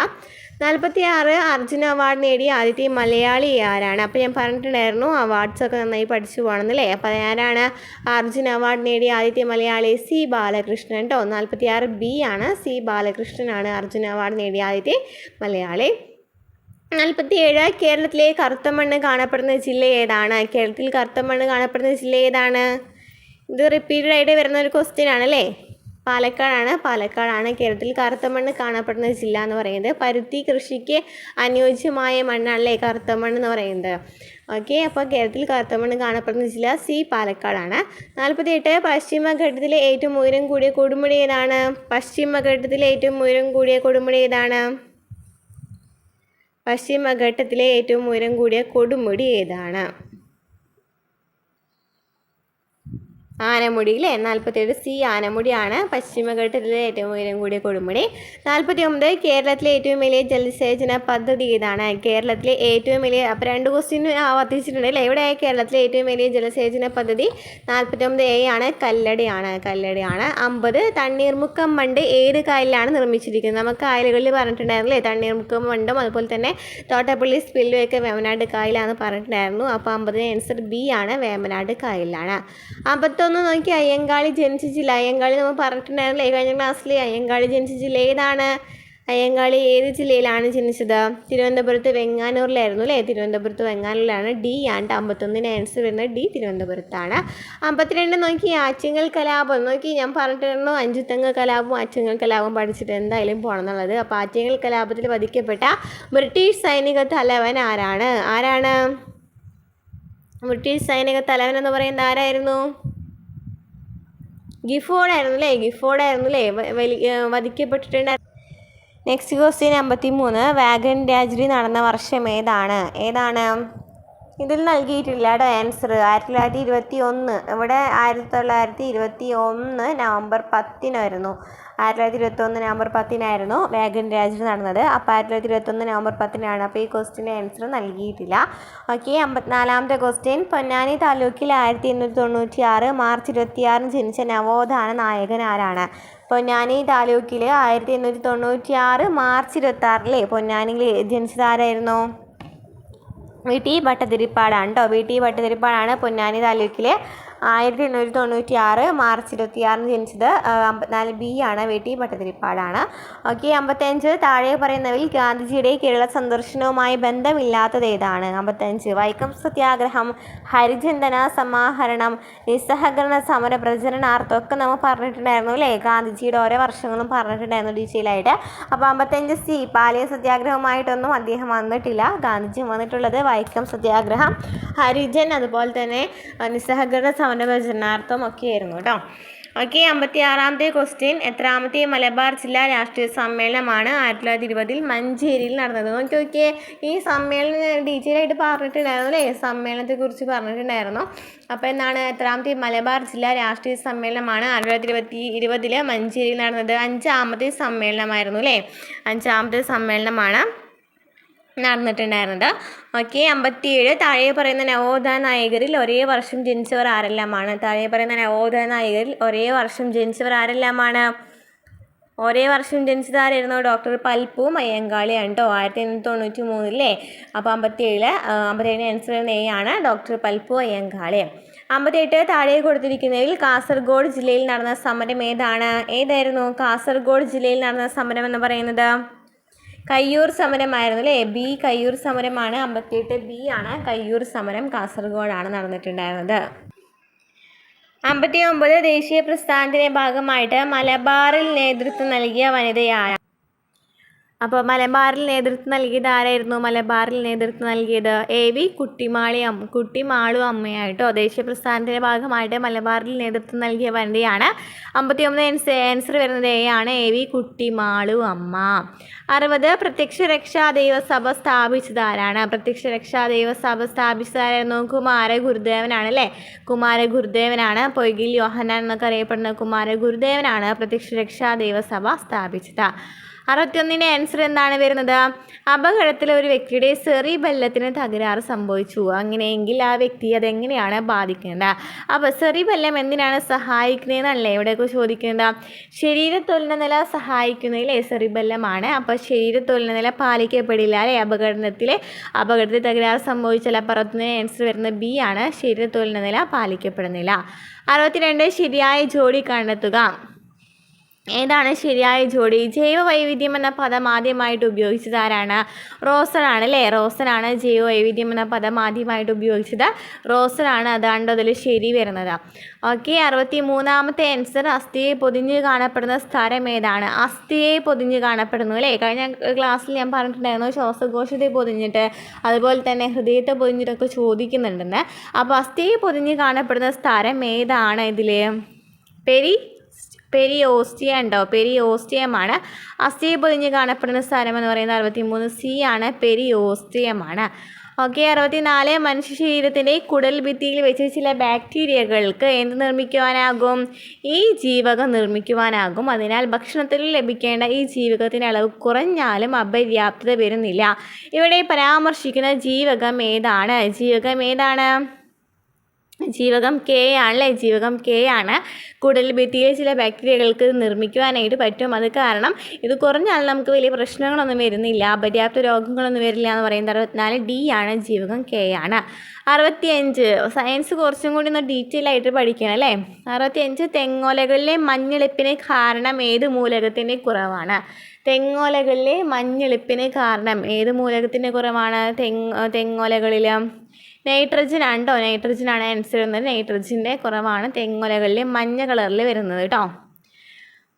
46 അർജുന അവാർഡ് നേടിയ ആദ്യത്തെ മലയാളി ആരാണ്? അപ്പോൾ ഞാൻ പറഞ്ഞിട്ടുണ്ടായിരുന്നു അവാർഡ്സൊക്കെ നന്നായി പഠിച്ചു പോകണമെന്നല്ലേ. അപ്പോൾ ആരാണ് അർജുന അവാർഡ് നേടിയ ആദ്യത്തെ മലയാളി? C ബാലകൃഷ്ണൻ കേട്ടോ. 46 B ആണ്. C ബാലകൃഷ്ണനാണ് അർജുന അവാർഡ് നേടിയ ആദ്യത്തെ മലയാളി. 47 കേരളത്തിലെ കറുത്ത മണ്ണ് കാണപ്പെടുന്ന ജില്ല ഏതാണ്? കേരളത്തിൽ കറുത്ത മണ്ണ് കാണപ്പെടുന്ന ജില്ല ഏതാണ്? ഇത് റിപ്പീറ്റഡ് ആയിട്ട് വരുന്ന ഒരു ക്വസ്റ്റ്യൻ ആണല്ലേ. പാലക്കാടാണ് കേരളത്തിൽ കറുത്ത മണ്ണ് കാണപ്പെടുന്ന ജില്ല എന്ന് പറയുന്നത്. പരുത്തി കൃഷിക്ക് അനുയോജ്യമായ മണ്ണാണല്ലേ കറുത്ത മണ്ണ് എന്ന് പറയുന്നത്. ഓക്കെ, അപ്പോൾ കേരളത്തിൽ കറുത്ത മണ്ണ് കാണപ്പെടുന്ന ജില്ല സി, പാലക്കാടാണ്. 48 പശ്ചിമഘട്ടത്തിലെ ഏറ്റവും ഉയരം കൂടിയ കൊടുമുടി ഏതാണ്? പശ്ചിമഘട്ടത്തിലെ ഏറ്റവും ഉയരം കൂടിയ കൊടുമുടി ഏതാണ്? പശ്ചിമഘട്ടത്തിലെ ഏറ്റവും ഉയരം കൂടിയ കൊടുമുടി ഏതാണ്? ആനമുടി അല്ലേ. 47 സി, ആനമുടിയാണ് പശ്ചിമഘട്ടത്തിലെ ഏറ്റവും ഉയരം കൂടിയ കൊടുമുടി. 49 കേരളത്തിലെ ഏറ്റവും വലിയ ജലസേചന പദ്ധതി ഏതാണ്? കേരളത്തിലെ ഏറ്റവും വലിയ, അപ്പോൾ 2 ക്വസ്റ്റ്യൻ ആവർത്തിച്ചിട്ടുണ്ട് അല്ലേ. ഇവിടെ കേരളത്തിലെ ഏറ്റവും വലിയ ജലസേചന പദ്ധതി 49 എ ആണ്, കല്ലടയാണ്. 50 തണ്ണീർമുക്കം ബണ്ട് ഏത് കായലിലാണ് നിർമ്മിച്ചിരിക്കുന്നത്? നമുക്ക് കായലുകളിൽ പറഞ്ഞിട്ടുണ്ടായിരുന്നു അല്ലേ. തണ്ണീർമുക്കം ബണ്ടും അതുപോലെ തന്നെ തോട്ടപ്പള്ളി സ്പിൽവേ ഒക്കെ വേമ്പനാട് കായലാണെന്ന് പറഞ്ഞിട്ടുണ്ടായിരുന്നു. അപ്പോൾ 50 ആൻസർ ബി ആണ്, വേമ്പനാട് കായലിലാണ്. 51 നോക്കി, അയ്യങ്കാളി ജനിച്ച ജില്ല. അയ്യങ്കാളി നമ്മൾ പറഞ്ഞിട്ടുണ്ടായിരുന്നില്ലേ കഴിഞ്ഞ ക്ലാസ്സിൽ. അയ്യങ്കാളി ജനിച്ച ജില്ല ഏതാണ്? അയ്യങ്കാളി ഏത് ജില്ലയിലാണ് ജനിച്ചത്? തിരുവനന്തപുരത്ത് വെങ്ങാനൂരിലായിരുന്നു അല്ലേ. തിരുവനന്തപുരത്ത് വെങ്ങാനൂരിലാണ്. ഡി ആണ് 51 ആൻസർ വരുന്നത് ഡി, തിരുവനന്തപുരത്താണ്. 52 നോക്കി, ആറ്റിങ്ങൽ കലാപം. നോക്കി ഞാൻ പറഞ്ഞിട്ടുണ്ടായിരുന്നു അഞ്ചുതെങ്ങ് കലാപവും ആറ്റിങ്ങൽ കലാപവും പഠിച്ചിട്ട് എന്തായാലും പോകണം എന്നുള്ളത്. അപ്പോൾ ആറ്റിങ്ങൽ കലാപത്തിൽ വധിക്കപ്പെട്ട ബ്രിട്ടീഷ് സൈനിക തലവൻ ആരാണ്? ബ്രിട്ടീഷ് സൈനിക തലവൻ എന്ന് പറയുന്നത് ആരായിരുന്നു? ഗിഫോർഡായിരുന്നു അല്ലേ. വധിക്കപ്പെട്ടിട്ടുണ്ടായിരുന്നു. നെക്സ്റ്റ് ക്വസ്റ്റ്യൻ 53 വാഗൺ ട്രാജഡി നടന്ന വർഷം ഏതാണ്? ഇതിൽ നൽകിയിട്ടില്ല കേട്ടോ ആൻസർ. 1921. ഇവിടെ 1921 നവംബർ 10 1921 നവംബർ 10 വാഗൺ ട്രാജഡി നടന്നത്. അപ്പോൾ 1921 നവംബർ 10 അപ്പോൾ ഈ ക്വസ്റ്റ്യൻ്റെ ആൻസർ നൽകിയിട്ടില്ല. ഓക്കെ, 54ാമത്തെ ക്വസ്റ്റ്യൻ. പൊന്നാനി താലൂക്കിൽ 1896 മാർച്ച് 26 ജനിച്ച നവോത്ഥാന നായകൻ ആരാണ്? പൊന്നാനി താലൂക്കിൽ 1896 മാർച്ച് 26 അല്ലേ. പൊന്നാനിയിൽ ജനിച്ചത് ആരായിരുന്നു? VT ഭട്ടതിരിപ്പാടാണ് കേട്ടോ. VT ഭട്ടതിരിപ്പാടാണ് പൊന്നാനി താലൂക്കിൽ 1896 മാർച്ച് 26 ജനിച്ചത്. 54 ബി ആണ്, VT ഭട്ടതിരിപ്പാടാണ്. ഓക്കെ, 55 താഴെ പറയുന്നവയിൽ ഗാന്ധിജിയുടെ കേരള സന്ദർശനവുമായി ബന്ധമില്ലാത്തത് ഏതാണ്? 55 വൈക്കം സത്യാഗ്രഹം, ഹരിചന്ദന സമാഹരണം, നിസ്സഹകരണ സമര പ്രചരണാർത്ഥം ഒക്കെ നമ്മൾ പറഞ്ഞിട്ടുണ്ടായിരുന്നു അല്ലേ. ഗാന്ധിജിയുടെ ഓരോ വർഷങ്ങളും പറഞ്ഞിട്ടുണ്ടായിരുന്നു ഡീറ്റെയിലായിട്ട്. അപ്പോൾ 55 സി, പാലിയ സത്യാഗ്രഹമായിട്ടൊന്നും അദ്ദേഹം വന്നിട്ടില്ല. ഗാന്ധിജി വന്നിട്ടുള്ളത് വൈക്കം സത്യാഗ്രഹം, ഹരിജൻ, അതുപോലെ തന്നെ നിസ്സഹകരണ സമരപ്രചരണാർത്ഥം ഒക്കെ ആയിരുന്നു കേട്ടോ. ഓക്കെ, 56ാമത്തെ ക്വസ്റ്റ്യൻ. എത്രാമത്തെ മലബാർ ജില്ലാ രാഷ്ട്രീയ സമ്മേളനമാണ് 1920 മഞ്ചേരിയിൽ നടന്നത്? നോക്കിയേ, ഈ സമ്മേളനം ഡീറ്റെയിൽ ആയിട്ട് പറഞ്ഞിട്ടുണ്ടായിരുന്നു അല്ലേ. സമ്മേളനത്തെക്കുറിച്ച് പറഞ്ഞിട്ടുണ്ടായിരുന്നു. അപ്പോൾ എന്താണ്? എത്രാമത്തെ മലബാർ ജില്ലാ രാഷ്ട്രീയ സമ്മേളനമാണ് 1920 മഞ്ചേരിയിൽ നടന്നത്? 5ാമത്തെ സമ്മേളനമായിരുന്നു അല്ലേ. 5ാമത്തെ സമ്മേളനമാണ് നടന്നിട്ടുണ്ടായിരുന്നത്. ഓക്കെ, 57 താഴെ പറയുന്ന നവോത്ഥാന നായകരിൽ ഒരേ വർഷം ജനിച്ചവർ ആരെല്ലാമാണ്? താഴെ പറയുന്ന നവോത്ഥാന നായകരിൽ ഒരേ വർഷം ജനിച്ചവർ ആരെല്ലാമാണ്? ഒരേ വർഷം ജനിച്ചത് ആരായിരുന്നു? ഡോക്ടർ പൽപ്പുവും അയ്യങ്കാളിയാണ് കേട്ടോ. 1893 അല്ലേ. അപ്പോൾ 57 ആൻസർ എ ആണ്, ഡോക്ടർ പൽപ്പു അയ്യങ്കാളി. 58 താഴെ കൊടുത്തിരിക്കുന്നതിൽ കാസർഗോഡ് ജില്ലയിൽ നടന്ന സമരം ഏതായിരുന്നു? കാസർഗോഡ് ജില്ലയിൽ നടന്ന സമരം എന്ന് പറയുന്നത് കയ്യൂർ സമരമായിരുന്നു അല്ലേ. ബി, കയ്യൂർ സമരമാണ്. 58 ബി ആണ്, കയ്യൂർ സമരം കാസർഗോഡാണ് നടന്നിട്ടുണ്ടായിരുന്നത്. 59 ദേശീയ പ്രസ്ഥാനത്തിൻ്റെ ഭാഗമായിട്ട് മലബാറിൽ നേതൃത്വം നൽകിയ വനിതയാണ്? അപ്പോൾ മലബാറിൽ നേതൃത്വം നൽകിയത് ആരായിരുന്നു? മലബാറിൽ നേതൃത്വം നൽകിയത് AV കുട്ടിമാളു അമ്മയായിട്ടോ. ദേശീയ പ്രസ്ഥാനത്തിൻ്റെ ഭാഗമായിട്ട് മലബാറിൽ നേതൃത്വം നൽകിയ വനിതയാണ്. 59 ആൻസർ വരുന്നത് എ ആണ്, AV കുട്ടിമാളു അമ്മ. 60 പ്രത്യക്ഷ രക്ഷാ ദൈവസഭ സ്ഥാപിച്ചത് ആരാണ്? പ്രത്യക്ഷ രക്ഷാ ദൈവസഭ സ്ഥാപിച്ചതായിരുന്നു കുമാരഗുരുദേവനാണ് അല്ലേ. കുമാരഗുരുദേവനാണ്. പൊയ്കിൽ യോഹന്നാൻ എന്നൊക്കെ അറിയപ്പെടുന്ന കുമാരഗുരുദേവനാണ് പ്രത്യക്ഷ രക്ഷാ ദൈവസഭ സ്ഥാപിച്ചത്. 61 ആൻസർ എന്താണ് വരുന്നത്? അപകടത്തിൽ ഒരു വ്യക്തിയുടെ സെറിബെല്ലത്തിന് തകരാറ് സംഭവിച്ചു. അങ്ങനെയെങ്കിൽ ആ വ്യക്തി അതെങ്ങനെയാണ് ബാധിക്കേണ്ടത്? അപ്പോൾ സെറിബെല്ലം എന്തിനാണ് സഹായിക്കുന്നതെന്നല്ലേ ഇവിടെയൊക്കെ ചോദിക്കുന്നത്. ശരീരത്തൊലിന നില സഹായിക്കുന്നതിലെ സെറിബെല്ലമാണ്. അപ്പോൾ ശരീരത്തൊലിന നില പാലിക്കപ്പെടില്ല അല്ലേ. അപകടത്തിൽ തകരാറ് സംഭവിച്ചാൽ അപ്പുറത്തിന് ആൻസർ വരുന്നത് ബി ആണ്, ശരീരത്തൊലിന നില പാലിക്കപ്പെടുന്നില്ല. 62 ശരിയായ ജോഡി കണ്ടെത്തുക. ഏതാണ് ശരിയായ ജോഡി? ജൈവ വൈവിധ്യം എന്ന പദം ആദ്യമായിട്ട് ഉപയോഗിച്ചത് ആരാണ്? റോസൺ ആണ് അല്ലേ? റോസൺ ആണ് ജൈവ വൈവിധ്യം എന്ന പദം ആദ്യമായിട്ട് ഉപയോഗിച്ചത്. റോസൺ ആണ്. അതാണ്ട് അതിൽ ശരി വരുന്നത്. ഓക്കെ, 63ാമത്തെ ആൻസർ അസ്ഥിയെ പൊതിഞ്ഞ് കാണപ്പെടുന്ന സ്ഥലം ഏതാണ്? അസ്ഥിയെ പൊതിഞ്ഞ് കാണപ്പെടുന്നു അല്ലേ? കഴിഞ്ഞ ക്ലാസ്സിൽ ഞാൻ പറഞ്ഞിട്ടുണ്ടായിരുന്നു ശ്വാസകോശത്തെ പൊതിഞ്ഞിട്ട് അതുപോലെ തന്നെ ഹൃദയത്തെ പൊതിഞ്ഞിട്ടൊക്കെ ചോദിക്കുന്നുണ്ടെന്ന്. അപ്പോൾ അസ്ഥിയെ പൊതിഞ്ഞ് കാണപ്പെടുന്ന സ്ഥലം ഏതാണ് ഇതിൽ? പെരിയോസ്റ്റിയം ഉണ്ടോ? പെരിയോസ്റ്റിയമാണ്. അസ്ഥിയെ പൊതിഞ്ഞ് കാണപ്പെടുന്ന സ്ഥലം എന്ന് പറയുന്നത് 63C ആണ്, പെരിയോസ്റ്റിയമാണ്. ഓക്കെ, 64 മനുഷ്യ ശരീരത്തിൻ്റെ കുടൽ ഭിത്തിയിൽ വെച്ച് ചില ബാക്ടീരിയകൾക്ക് എന്ത് നിർമ്മിക്കുവാനാകും? ഈ ജീവകം നിർമ്മിക്കുവാനാകും. അതിനാൽ ഭക്ഷണത്തിൽ ലഭിക്കേണ്ട ഈ ജീവകത്തിൻ്റെ അളവ് കുറഞ്ഞാലും അപര്യാപ്തത വരുന്നില്ല. ഇവിടെ പരാമർശിക്കുന്ന ജീവകം ഏതാണ്? ജീവകം കെ ആണല്ലേ? ജീവകം കെ ആണ്. കുടൽ ഭിത്തിയിൽ ചില ബാക്ടീരിയകൾക്ക് നിർമ്മിക്കുവാനായിട്ട് പറ്റും. അത് കാരണം ഇത് കുറഞ്ഞാൽ നമുക്ക് വലിയ പ്രശ്നങ്ങളൊന്നും വരുന്നില്ല, അപര്യാപ്ത രോഗങ്ങളൊന്നും വരില്ല എന്ന് പറയുന്നത് 64D ആണ്, ജീവകം കെ ആണ്. 65 സയൻസ് കുറച്ചും കൂടി ഒന്ന് ഡീറ്റെയിൽ ആയിട്ട് പഠിക്കണം അല്ലേ? 65 തെങ്ങോലകളിലെ മഞ്ഞളിപ്പിന് കാരണം ഏത് മൂലകത്തിൻ്റെ കുറവാണ്? തെങ്ങോലകളിലെ മഞ്ഞളിപ്പിന് കാരണം ഏത് മൂലകത്തിൻ്റെ കുറവാണ്? തെങ്ങോലകളിൽ നൈട്രജൻ ആണോ? നൈട്രജനാണ് ആൻസർ വരുന്നത്. നൈട്രജൻ്റെ കുറവാണ് തെങ്ങോലകളിൽ മഞ്ഞ കളറിൽ വരുന്നത് കേട്ടോ.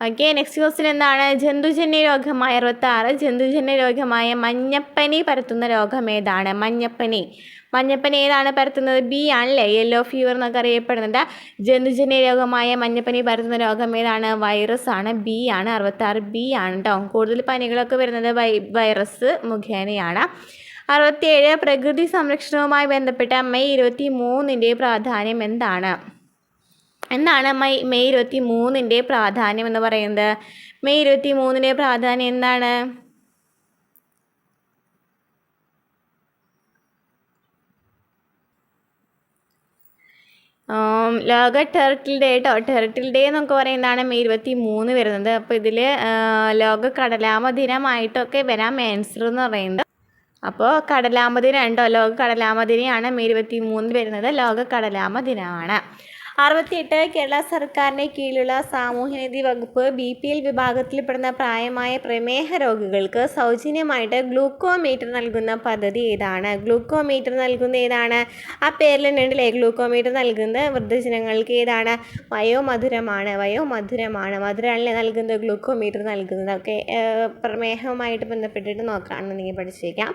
ഓക്കെ, നെക്സ്റ്റ് ക്വസ്റ്റ്യൻ എന്താണ്? ജന്തുജന്യ രോഗമായ 66 ജന്തുജന്യ രോഗമായ മഞ്ഞപ്പനി പരത്തുന്ന രോഗം ഏതാണ്? മഞ്ഞപ്പനി ഏതാണ് പരത്തുന്നത്? ബി ആണല്ലേ? യെല്ലോ ഫീവർ എന്നൊക്കെ അറിയപ്പെടുന്നുണ്ട്. ജന്തുജന്യ രോഗമായ മഞ്ഞപ്പനി പരത്തുന്ന രോഗം ഏതാണ്? വൈറസ് ആണ്. ബി ആണ്. 66B ആണ് കേട്ടോ. കൂടുതൽ പനികളൊക്കെ വരുന്നത് വൈറസ് മുഖേനയാണ്. 67 പ്രകൃതി സംരക്ഷണവുമായി ബന്ധപ്പെട്ട മെയ് 23ൻ്റെ പ്രാധാന്യം എന്താണ്? മെയ് 23ൻ്റെ പ്രാധാന്യം എന്ന് പറയുന്നത്? മെയ് 23ൻ്റെ പ്രാധാന്യം എന്താണ്? ലോക ടെറിട്ടിൽ ഡേ കേട്ടോ. ടെറിട്ടിൽ ഡേ എന്നൊക്കെ പറയുന്നതാണ് മെയ് 23 വരുന്നത്. അപ്പോൾ ഇതിൽ ലോക കടലാമ ദിനമായിട്ടൊക്കെ വരാം ആൻസർ എന്ന് പറയുന്നത്. അപ്പോൾ കടലാമ ദിനം ഉണ്ടോ? ലോക കടലാമ ദിനമാണ് മെയ് 23 വരുന്നത്. ലോക കടലാമ ദിനമാണ്. 68 കേരള സർക്കാരിൻ്റെ കീഴിലുള്ള സാമൂഹ്യനീതി വകുപ്പ് BPL വിഭാഗത്തിൽപ്പെടുന്ന പ്രായമായ പ്രമേഹ രോഗികൾക്ക് സൗജന്യമായിട്ട് ഗ്ലൂക്കോമീറ്റർ നൽകുന്ന പദ്ധതി ഏതാണ്? ഗ്ലൂക്കോമീറ്റർ നൽകുന്ന ഏതാണ്? ആ പേരിൽ ഉണ്ടല്ലേ? ഗ്ലൂക്കോമീറ്റർ നൽകുന്ന വൃദ്ധജനങ്ങൾക്ക് ഏതാണ്? വയോമധുരമാണ്. മധുരമാണല്ലേ നൽകുന്നത് ഗ്ലൂക്കോമീറ്റർ നൽകുന്നത്. ഒക്കെ പ്രമേഹവുമായിട്ട് ബന്ധപ്പെട്ടിട്ട് നോക്കുകയാണെന്നുണ്ടെങ്കിൽ പഠിച്ചേക്കാം.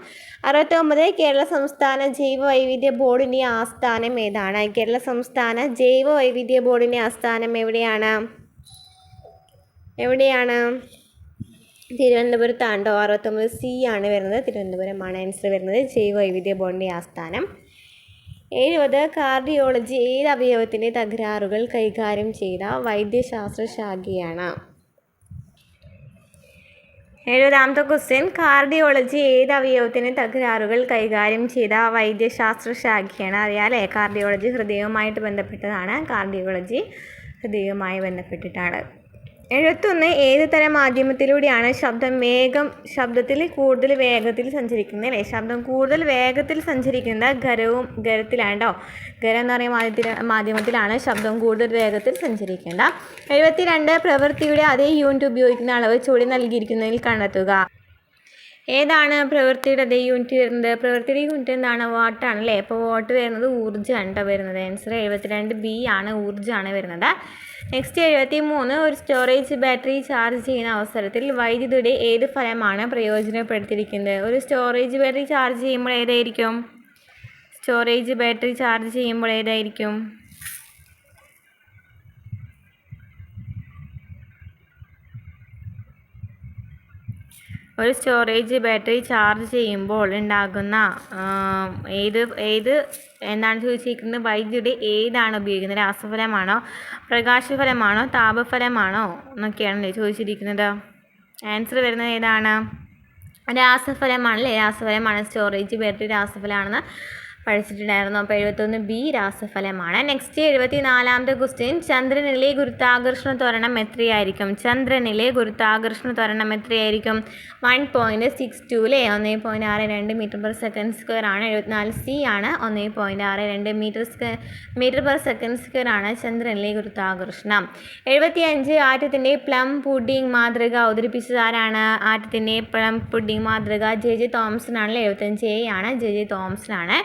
69 കേരള സംസ്ഥാന ജൈവ വൈവിധ്യ ബോർഡിൻ്റെ ആസ്ഥാനം ഏതാണ്? കേരള സംസ്ഥാന ജൈവ വൈവിധ്യ ബോർഡിൻ്റെ ആസ്ഥാനം എവിടെയാണ്? തിരുവനന്തപുരത്താണ്ടോ? 69C ആണ് വരുന്നത്. തിരുവനന്തപുരമാണ് ആൻസർ വരുന്നത്. ജൈവ വൈവിധ്യ ബോർഡിൻ്റെ ആസ്ഥാനം. 70 കാർഡിയോളജി ഏത് അവയവത്തിൻ്റെ തകരാറുകൾ കൈകാര്യം ചെയ്ത വൈദ്യശാസ്ത്ര ശാഖയാണ്? 70ാമത്തെ ക്വസ്റ്റ്യൻ കാർഡിയോളജി ഏത് അവയവത്തിന് തകരാറുകൾ കൈകാര്യം ചെയ്ത വൈദ്യശാസ്ത്ര ശാഖയാണ്? അറിയാമല്ലേ? കാർഡിയോളജി ഹൃദയവുമായിട്ട് ബന്ധപ്പെട്ടതാണ്. കാർഡിയോളജി ഹൃദയവുമായി ബന്ധപ്പെട്ടിട്ടാണ്. 71 ഏത് തരം മാധ്യമത്തിലൂടെയാണ് ശബ്ദത്തിൽ കൂടുതൽ വേഗത്തിൽ സഞ്ചരിക്കുന്നത് അല്ലേ? ശബ്ദം കൂടുതൽ വേഗത്തിൽ സഞ്ചരിക്കുന്നത് ഖരത്തിലാണ്ടോ? ഖരം എന്ന് പറയുന്ന മാധ്യമത്തിലാണ് ശബ്ദം കൂടുതൽ വേഗത്തിൽ സഞ്ചരിക്കേണ്ട. 72 പ്രവൃത്തിയുടെ അതേ യൂണിറ്റ് ഉപയോഗിക്കുന്ന അളവ് ചുവടെ നൽകിയിരിക്കുന്നതിൽ കണ്ടെത്തുക. ഏതാണ് പ്രവൃത്തിയുടെ അതേ യൂണിറ്റ് വരുന്നത്? പ്രവൃത്തിയുടെ യൂണിറ്റ് എന്താണ്? വാട്ടാണ് അല്ലേ? അപ്പോൾ വാട്ട് വരുന്നത് ഊർജ്ജമാണ് വരുന്നത്. ആൻസർ 72B ആണ്, ഊർജ്ജമാണ് വരുന്നത്. നെക്സ്റ്റ് 73 ഒരു സ്റ്റോറേജ് ബാറ്ററി ചാർജ് ചെയ്യുന്ന അവസരത്തിൽ വൈദ്യുതിയുടെ ഏത് ഫലമാണ് പ്രയോജനപ്പെടുത്തിയിരിക്കുന്നത്? ഒരു സ്റ്റോറേജ് ബാറ്ററി ചാർജ് ചെയ്യുമ്പോൾ ഏതായിരിക്കും? ഒരു സ്റ്റോറേജ് ബാറ്ററി ചാർജ് ചെയ്യുമ്പോൾ ഉണ്ടാകുന്ന എന്താണ് ചോദിച്ചിരിക്കുന്നത്? വൈദ്യുതി ഏതാണ് ഉപയോഗിക്കുന്നത്? രാസഫലമാണോ, പ്രകാശഫലമാണോ, താപഫലമാണോ എന്നൊക്കെയാണല്ലേ ചോദിച്ചിരിക്കുന്നത്. ആൻസർ വരുന്നത് ഏതാണ്? രാസഫലമാണല്ലേ? രാസഫലമാണ്. സ്റ്റോറേജ് ബാറ്ററി രാസഫലമാണെന്ന് പഠിച്ചിട്ടുണ്ടായിരുന്നു. അപ്പോൾ 71B രാസഫലമാണ്. നെക്സ്റ്റ് 74ാമത്തെ ക്വസ്റ്റ്യൻ, ചന്ദ്രനിലെ ഗുരുത്വാകർഷണ ത്വരണം എത്രയായിരിക്കും? ചന്ദ്രനിലെ ഗുരുത്വാകർഷണ ത്വരണം എത്രയായിരിക്കും? 1.62 അല്ലേ? 1.62 മീറ്റർ/സെക്കൻഡ് സ്ക്വയർ ആണ്. 74C ആണ്. 1.62 മീറ്റർ/സെക്കൻഡ് സ്ക്വയർ ആണ് ചന്ദ്രനിലെ ഗുരുത്വാകർഷണം. 75 ആറ്റത്തിൻ്റെ പ്ലം പുഡിംഗ് മാതൃക അവതരിപ്പിച്ചത് ആരാണ്? ആറ്റത്തിൻ്റെ പ്ലം പുഡിംഗ് മാതൃക J.J. തോംസൺ ആണല്ലേ. 75A ആണ്. J.J. തോംസൺ ആണ്.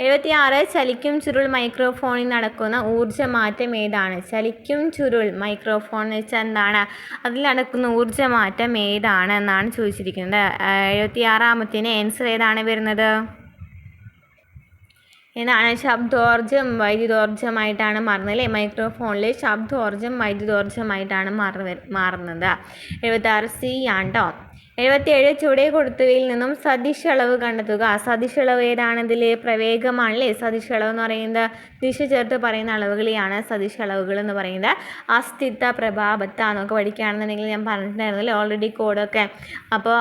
76 ചലിക്കും ചുരുൾ മൈക്രോഫോണിൽ നടക്കുന്ന ഊർജ്ജമാറ്റം ഏതാണ്? ചലിക്കും ചുരുൾ മൈക്രോഫോൺ എന്ന് വെച്ചാൽ എന്താണ്? അതിൽ നടക്കുന്ന ഊർജ്ജമാറ്റം ഏതാണ് എന്നാണ് ചോദിച്ചിരിക്കുന്നത്. 76ാമത്തിന് ആൻസർ ഏതാണ് വരുന്നത്? എന്താണ്? ശബ്ദോർജ്ജം വൈദ്യുതോർജ്ജമായിട്ടാണ് മാറുന്നത് അല്ലേ? മൈക്രോഫോണിൽ ശബ്ദോർജ്ജം വൈദ്യുതോർജ്ജമായിട്ടാണ് മാറുന്നത്. 76C ആണ് കേട്ടോ. 77 ചുവടെ കൊടുത്തവയിൽ നിന്നും സദിശ് അളവ് കണ്ടെത്തുക. സദിശ് അളവ് ഏതാണ്? ഇതിൽ പ്രവേഗമാണല്ലേ. സദിശ് അളവ് എന്ന് പറയുന്നത് ദിശ ചേർത്ത് പറയുന്ന അളവുകളെയാണ് സദിശ് അളവുകൾ എന്ന് പറയുന്നത്. അസ്ഥിത, പ്രഭാബത്ത എന്നൊക്കെ പഠിക്കുകയാണെന്നുണ്ടെങ്കിൽ ഞാൻ പറഞ്ഞിട്ടുണ്ടായിരുന്നല്ലേ ഓൾറെഡി കോഡൊക്കെ. അപ്പോൾ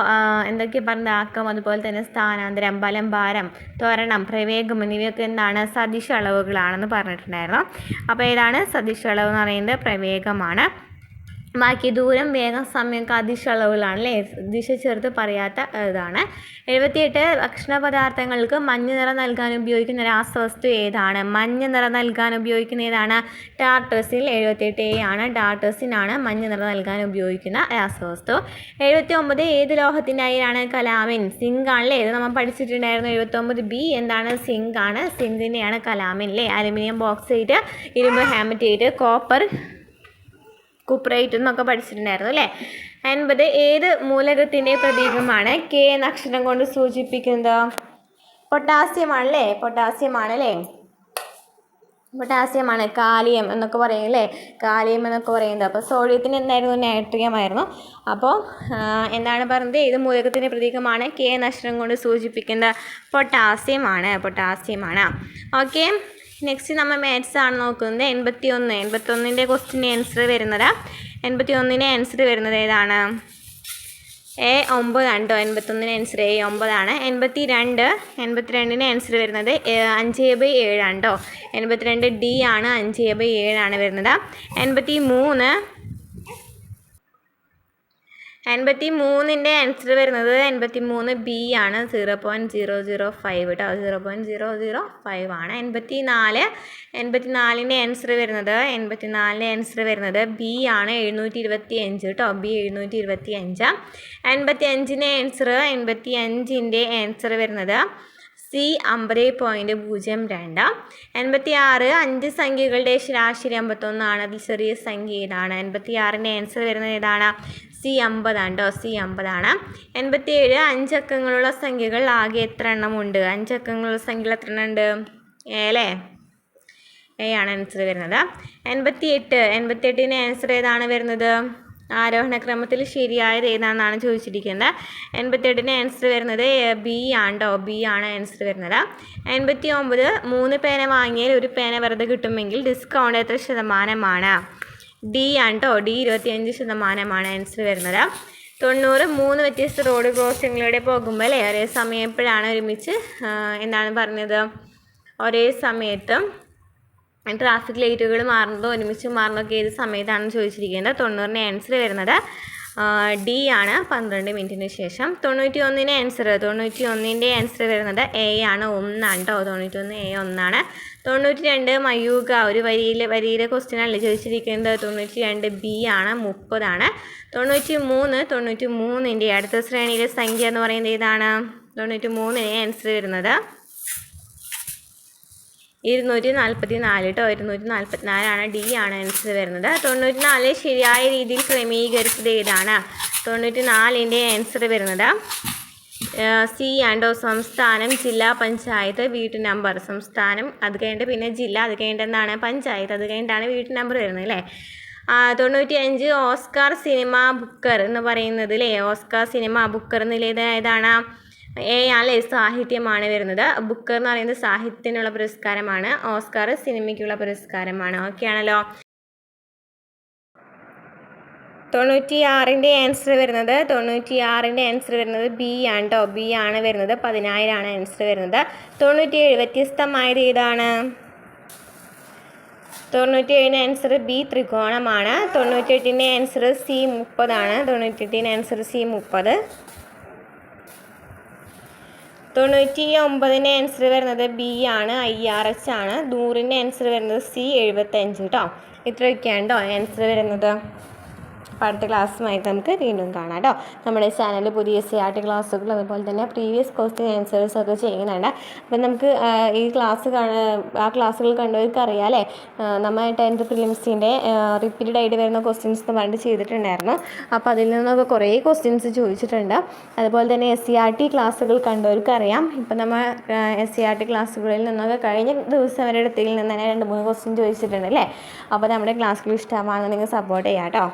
എന്തൊക്കെയാണ് പറഞ്ഞത്? ആക്കം, അതുപോലെ തന്നെ സ്ഥാനാന്തരം, ബലം, ഭാരം, ത്വരണം, പ്രവേഗം എന്നിവയൊക്കെ എന്താണ്? സദിശ അളവുകളാണെന്ന് പറഞ്ഞിട്ടുണ്ടായിരുന്നു. അപ്പോൾ ഏതാണ് സദിശ അളവ് എന്ന് പറയുന്നത്? പ്രവേഗമാണ്. ബാക്കി ദൂരം, വേഗം, സമയമൊക്കെ അദിശ അളവുകളാണ് അല്ലേ. ദിശ ചേർത്ത് പറയാത്ത ഇതാണ്. 78 ഭക്ഷണ പദാർത്ഥങ്ങൾക്ക് മഞ്ഞ നിറം നൽകാൻ ഉപയോഗിക്കുന്ന രാസവസ്തു ഏതാണ്? മഞ്ഞ നിറം നൽകാൻ ഉപയോഗിക്കുന്ന ഏതാണ്? ടാർട്ടസിൻ. 78A ആണ്. ടാർട്ടസിനാണ് മഞ്ഞ നിറം നൽകാൻ ഉപയോഗിക്കുന്ന രാസവസ്തു. 79 ഏത് ലോഹത്തിൻ്റെ അയിരാണ്? കലാമിൻ. സിങ്ക് ആണല്ലേ. ഇത് നമ്മൾ പഠിച്ചിട്ടുണ്ടായിരുന്നു. 79B എന്താണ്? സിങ്ക് ആണ്. സിങ്കിൻ്റെയാണ് കലാമിൻ അല്ലേ. അലുമിനിയം ബോക്സൈറ്റ്, ഇരുമ്പ് ഹാമറ്റൈറ്റ്, കോപ്പർ കുപ്രൈറ്റ് എന്നൊക്കെ പഠിച്ചിട്ടുണ്ടായിരുന്നു അല്ലേ. 80 ഏത് മൂലകത്തിൻ്റെ പ്രതീകമാണ് K എന്ന അക്ഷരം കൊണ്ട് സൂചിപ്പിക്കുന്നത്? പൊട്ടാസ്യമാണല്ലേ. പൊട്ടാസ്യമാണല്ലേ. പൊട്ടാസ്യമാണ്. കാലിയം എന്നൊക്കെ പറയും അല്ലേ. കാലിയം എന്നൊക്കെ പറയുന്നത്. അപ്പോൾ സോഡിയത്തിന് എന്തായിരുന്നു? നാട്രിയം ആയിരുന്നു. അപ്പോൾ എന്താണ് പറഞ്ഞത്? ഏത് മൂലകത്തിൻ്റെ പ്രതീകമാണ് K എന്ന അക്ഷരം കൊണ്ട് സൂചിപ്പിക്കുന്നത്? പൊട്ടാസ്യമാണ്. പൊട്ടാസ്യമാണ്. ഓക്കെ, നെക്സ്റ്റ് നമ്മൾ മാത്സ് ആണ് നോക്കുന്നത്. 81ൻ്റെ ക്വസ്റ്റിൻ്റെ ആൻസർ വരുന്നത് 81ന് ആൻസർ വരുന്നത് ഏതാണ്? A9 ആണ് കേട്ടോ. 81ന് ആൻസർ A9 ആണ്. 82ന് ആൻസർ വരുന്നത് 5/7 ആണ് കേട്ടോ. 82D ആണ്. 5/7 ആണ് വരുന്നത്. 83ൻ്റെ ആൻസർ വരുന്നത് 83B ആണ്. 0.005 കേട്ടോ. 0.005 ആണ്. 84ൻ്റെ ആൻസർ വരുന്നത് B ആണ്. 725 കേട്ടോ. B 725. 85ൻ്റെ ആൻസർ വരുന്നത് C 50.02. 86 5 സംഖ്യകളുടെ ശരാശരി 51 ആണ്. അതിൽ ചെറിയ സംഖ്യ ഏതാണ്? 86ൻ്റെ ആൻസർ വരുന്നത് ഏതാണ്? C 50 ആണ് കേട്ടോ. C 50 ആണ്. 87 5 അക്കങ്ങളുള്ള സംഖ്യകൾ ആകെ എത്ര എണ്ണമുണ്ട്? 5 അക്കങ്ങളുള്ള സംഖ്യകൾ എത്ര എണ്ണം ഉണ്ട്? അല്ലേ. A ആണ് ആൻസർ വരുന്നത്. 88ൻ്റെ ആൻസർ ഏതാണ് വരുന്നത്? ആരോഹണ ക്രമത്തിൽ ശരിയായത് ഏതാണെന്നാണ് ചോദിച്ചിരിക്കുന്നത്. 88ൻ്റെ ആൻസർ വരുന്നത് B ആണ് കേട്ടോ. B ആണ് ആൻസർ വരുന്നത്. 89 3 പേന വാങ്ങിയാൽ 1 പേന വെറുതെ കിട്ടുമെങ്കിൽ ഡിസ്കൗണ്ട് എത്ര ശതമാനമാണ്? D ആണ് കേട്ടോ. D 25% ആൻസർ വരുന്നത്. 90 3 വ്യത്യസ്ത റോഡ് ക്രോസിങ്ങിലൂടെ പോകുമ്പോൾ അല്ലേ ഒരേ സമയം എപ്പോഴാണ് ഒരുമിച്ച് എന്താണ് പറഞ്ഞത്? ഒരേ സമയത്ത് ട്രാഫിക് ലൈറ്റുകൾ മാറുന്നതോ ഒരുമിച്ച് മാറുന്നതൊക്കെ ഏത് സമയത്താണെന്ന് ചോദിച്ചിരിക്കുന്നത്. 90ൻ്റെ ആൻസർ വരുന്നത് D ആണ്. 12 മിനിറ്റിന് ശേഷം. 91ൻ്റെ ആൻസർ വരുന്നത് A ആണ്. 1 ആണ് കേട്ടോ. 91 A 1 ആണ്. 92 മയൂക ഒരു വരിയിലെ ക്വസ്റ്റ്യൻ അല്ലേ ചോദിച്ചിരിക്കുന്നത്. 92 B ആണ്. 30 ആണ്. 93ൻ്റെ അടുത്ത ശ്രേണിയിലെ സംഖ്യ എന്ന് പറയുന്നത് ഏതാണ്? 93ന് ആൻസർ വരുന്നത് 244 കേട്ടോ. 244 D ആണ് ആൻസർ വരുന്നത്. 94 ശരിയായ രീതിയിൽ ക്രമീകരിച്ചത് ഏതാണ്? 94ൻ്റെ ആൻസർ വരുന്നത് C ആണ്. സംസ്ഥാനം, ജില്ലാ, പഞ്ചായത്ത്, വീട്ടു നമ്പർ. സംസ്ഥാനം, അത് കഴിഞ്ഞിട്ട് പിന്നെ ജില്ല, അത് കഴിഞ്ഞിട്ട് എന്താണ്? പഞ്ചായത്ത്, അത് കഴിഞ്ഞിട്ടാണ് വീട്ടു നമ്പർ വരുന്നത് അല്ലേ. 95 ഓസ്കാർ സിനിമ ബുക്കർ എന്ന് പറയുന്നത് അല്ലേ. ഓസ്കാർ സിനിമ ബുക്കർ എന്നുള്ളത് ഏതാണ്? A ആണല്ലേ. സാഹിത്യമാണ് വരുന്നത്. ബുക്കർ എന്ന് പറയുന്നത് സാഹിത്യത്തിനുള്ള പുരസ്കാരമാണ്. ഓസ്കാർ സിനിമയ്ക്കുള്ള പുരസ്കാരമാണ്. ഓക്കെ ആണല്ലോ. 96ൻ്റെ ആൻസർ വരുന്നത് ബി ആണ് കേട്ടോ. ബി ആണ് വരുന്നത്. 10,000 ആണ് ആൻസർ വരുന്നത്. 97 വ്യത്യസ്തമായത് ഏതാണ്? 97ൻ്റെ ആൻസർ ബി ത്രികോണമാണ്. 98ൻ്റെ ആൻസർ സി 30 ആണ്. 98ൻ്റെ ആൻസർ സി 30. 99ൻ്റെ ആൻസർ വരുന്നത് ബി ആണ്, IRH ആണ്. 100ൻ്റെ ആൻസർ വരുന്നത് സി 75 കേട്ടോ. ഇത്രയൊക്കെയാണ് കേട്ടോ ആൻസർ വരുന്നത്. അപ്പോൾ അടുത്ത ക്ലാസ്സുമായിട്ട് നമുക്ക് വീണ്ടും കാണാം കേട്ടോ. നമ്മുടെ ചാനലിൽ പുതിയ CRT ക്ലാസ്സുകൾ അതുപോലെ തന്നെ പ്രീവിയസ് ക്വസ്റ്റ്യൻ ആൻസേഴ്സൊക്കെ ചെയ്യുന്നുണ്ട്. അപ്പം നമുക്ക് ഈ ക്ലാസ്സുകൾ കണ്ടവർക്ക് അറിയാം അല്ലേ, നമ്മൾ 10th പ്രിലിംസിൻ്റെ റിപ്പീറ്റഡ് ആയിട്ട് വരുന്ന ക്വസ്റ്റ്യൻസ് എന്ന് പറഞ്ഞിട്ട് ചെയ്തിട്ടുണ്ടായിരുന്നു. അപ്പോൾ അതിൽ നിന്നൊക്കെ കുറേ ക്വസ്റ്റ്യൻസ് ചോദിച്ചിട്ടുണ്ട്. അതുപോലെ തന്നെ SCRT ക്ലാസ്സുകൾ കണ്ടവർക്ക് അറിയാം. ഇപ്പം നമ്മൾ SCRT ക്ലാസ്സുകളിൽ നിന്നൊക്കെ കഴിഞ്ഞ ദിവസം വരെ എടുത്തതിൽ നിന്ന് തന്നെ 2-3 ക്വസ്റ്റ്യൻ ചോദിച്ചിട്ടുണ്ട് അല്ലേ. അപ്പോൾ നമ്മുടെ ക്ലാസ്സുകൾ ഇഷ്ടമാണെന്ന് നിങ്ങൾ സപ്പോർട്ട് ചെയ്യാം കേട്ടോ.